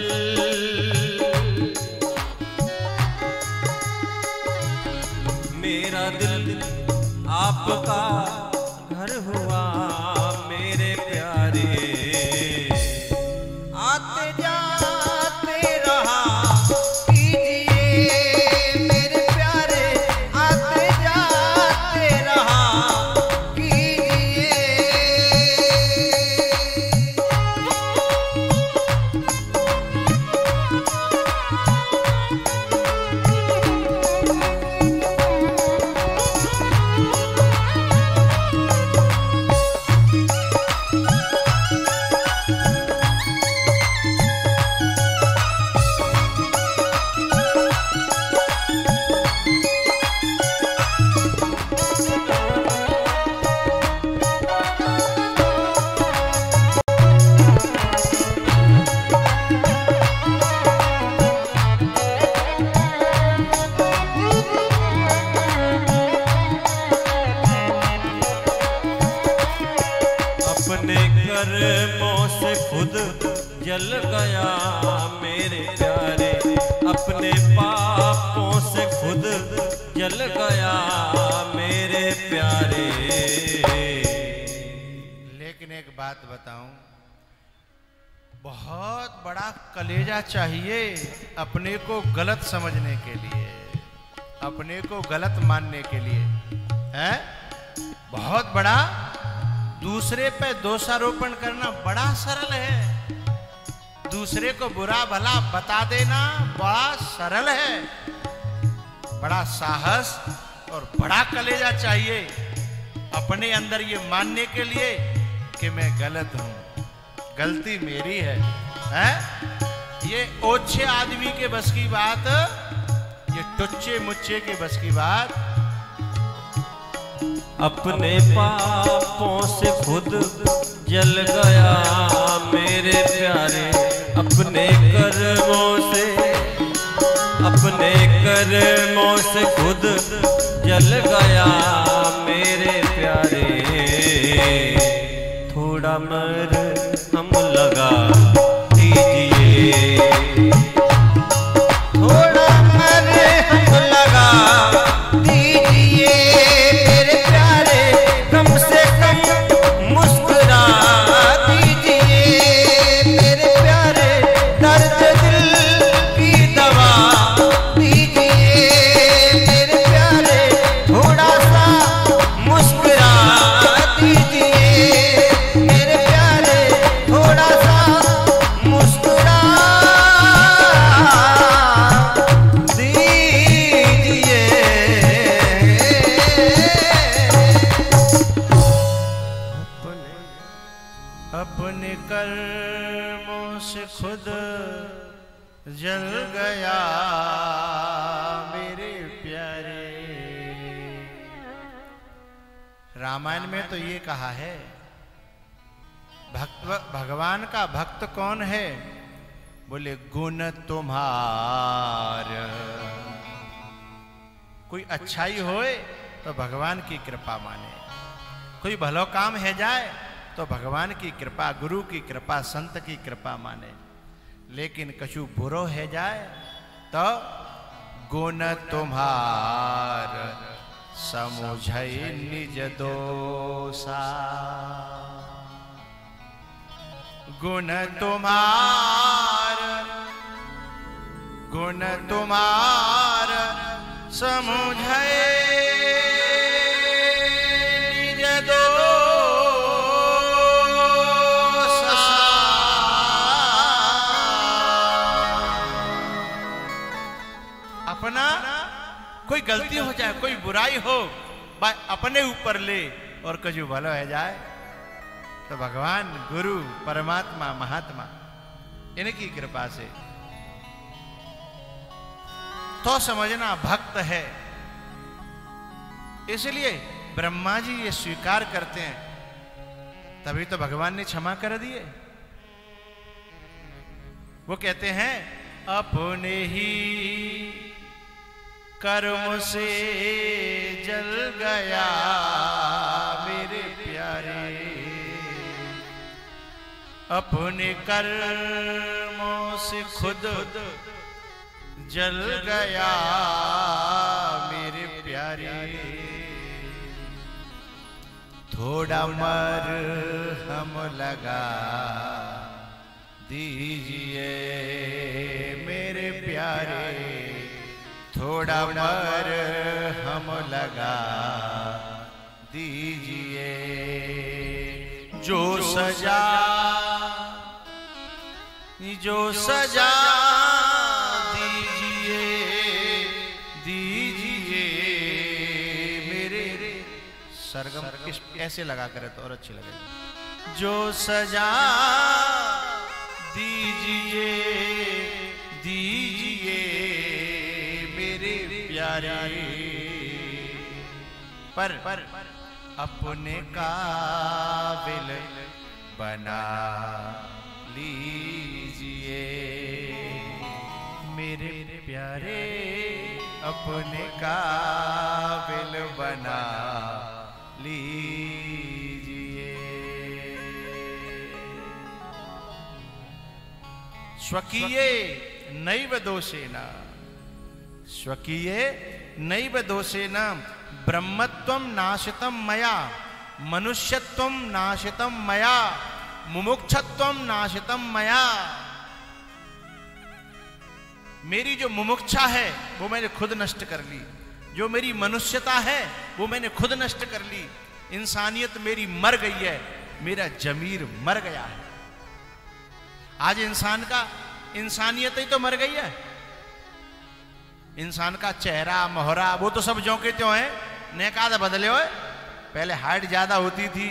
मेरा दिल आपका घर हुआ मेरे प्यारे। आते जाते रहा कीजिए मेरे प्यारे, आते जाते रहा कीजिए। अपने कर्मों से खुद जल गया मेरे प्यारे, अपने पापों से खुद जल गया मेरे प्यारे। लेकिन एक बात बताऊं, बहुत बड़ा कलेजा चाहिए अपने को गलत समझने के लिए, अपने को गलत मानने के लिए, है बहुत बड़ा। दूसरे पे दोषारोपण करना बड़ा सरल है, दूसरे को बुरा भला बता देना बड़ा सरल है। बड़ा साहस और बड़ा कलेजा चाहिए अपने अंदर ये मानने के लिए कि मैं गलत हूं, गलती मेरी है, ये ओछे आदमी के बस की बात, ये टुच्चे मुच्चे के बस की बात। अपने पापों से खुद जल गया मेरे प्यारे, अपने कर्मों से, अपने कर्मों से खुद जल गया मेरे प्यारे। थोड़ा मरहम लगा दीजिए, थोड़ा मरहम लगा दीजिए मेरे प्यारे, कम से कम मुस्कुरा दीजिए मेरे प्यारे, दर्द दिल की दवा दीजिए मेरे प्यारे, थोड़ा सा मुस्कुरा दीजिए मेरे प्यारे, थोड़ा सा मुस्कुरा अपने कर्मों से खुद जल गया मेरे प्यारे। रामायण में तो ये कहा है, भगवान का भक्त कौन है? बोले गुण तुम्हार। कोई अच्छाई होए तो भगवान की कृपा माने, कोई भलो काम है जाए तो भगवान की कृपा, गुरु की कृपा, संत की कृपा माने। लेकिन कछु बुरो है जाए तो गुण तुम्हार समुझई निज दोषा। गुण तुम्हार, गुण तुम्हार समुझई निज दोषा। अपना कोई गलती हो जाए, कोई बुराई हो, अपने ऊपर ले और कछु भलो है जाए तो भगवान, गुरु, परमात्मा, महात्मा इनकी कृपा से तो समझना भक्त है। इसलिए ब्रह्मा जी ये स्वीकार करते हैं, तभी तो भगवान ने क्षमा कर दिए। वो कहते हैं अपने ही कर्म से जल गया मेरे प्यारे। अपने कर्मों से खुद जल गया मेरे प्यारे, थोड़ा मरहम लगा दीजिए मेरे प्यारे, थोड़ा मरहम लगा दीजिए। जो सजा दीजिए मेरे, सरगम किस ऐसे लगा करे तो और अच्छी लगेगी। जो सजा दीजिए मेरे प्यारे, पर अपने काबिल बना लीजिए मेरे प्यारे, अपने काबिल बना लीजिए। स्वकीये नैव दोषेण, स्वकीये नैव दोषेण ब्रह्मत्वं नाशितं मया, मनुष्यत्वं नाशितं मया, मुमुक्षत्वं नाशितं मया। मेरी जो मुमुक्षा है वो मैंने खुद नष्ट कर ली, जो मेरी मनुष्यता है वो मैंने खुद नष्ट कर ली। इंसानियत मेरी मर गई है, मेरा जमीर मर गया है। आज इंसान का इंसानियत ही तो मर गई है। इंसान का चेहरा मोहरा वो तो सब ज्यों के त्यों है, नेकाद बदले हुए। पहले हाइट ज्यादा होती थी,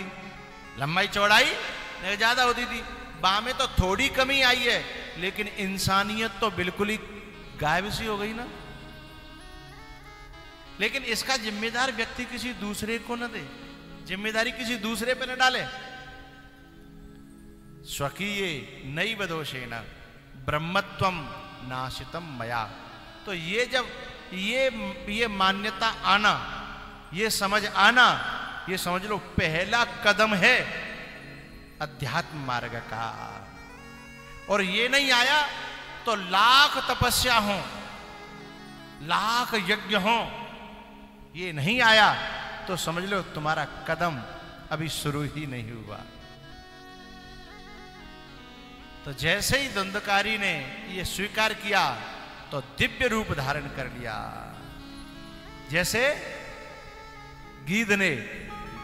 लंबाई चौड़ाई ज्यादा होती थी, बामें तो थोड़ी कमी आई है, लेकिन इंसानियत तो बिल्कुल ही गायब सी हो गई ना। लेकिन इसका जिम्मेदार व्यक्ति किसी दूसरे को न दे, जिम्मेदारी किसी दूसरे पे न डाले। स्वकीये नैव दोषेण ब्रह्मत्वं नाशितं मया। तो ये जब ये मान्यता आना, ये समझ आना, ये समझ लो पहला कदम है अध्यात्म मार्ग का। और ये नहीं आया तो लाख तपस्या हो, लाख यज्ञ हो, ये नहीं आया तो समझ लो तुम्हारा कदम अभी शुरू ही नहीं हुआ। तो जैसे ही धुंधकारी ने ये स्वीकार किया तो दिव्य रूप धारण कर लिया। जैसे गीध ने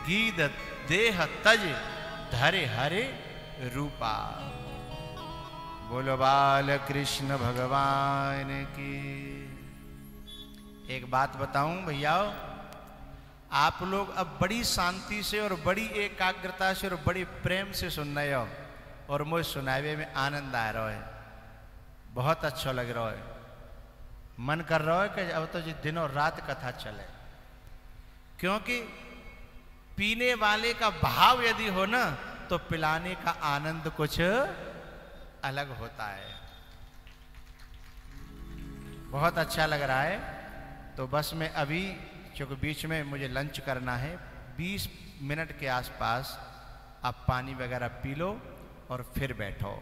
गीध देह तज धरे हरे रूपा। बोलो बाल कृष्ण भगवान की। एक बात बताऊं भैया, आप लोग अब बड़ी शांति से और बड़ी एकाग्रता से और बड़ी प्रेम से सुन रहे हो और मुझे सुनावे में आनंद आ रहा है, बहुत अच्छा लग रहा है। मन कर रहा है कि अब तो जी दिनों रात कथा चले, क्योंकि पीने वाले का भाव यदि हो ना तो पिलाने का आनंद कुछ अलग होता है। बहुत अच्छा लग रहा है। तो बस मैं अभी क्योंकि बीच में मुझे लंच करना है, 20 मिनट के आसपास आप पानी वगैरह पी लो और फिर बैठो।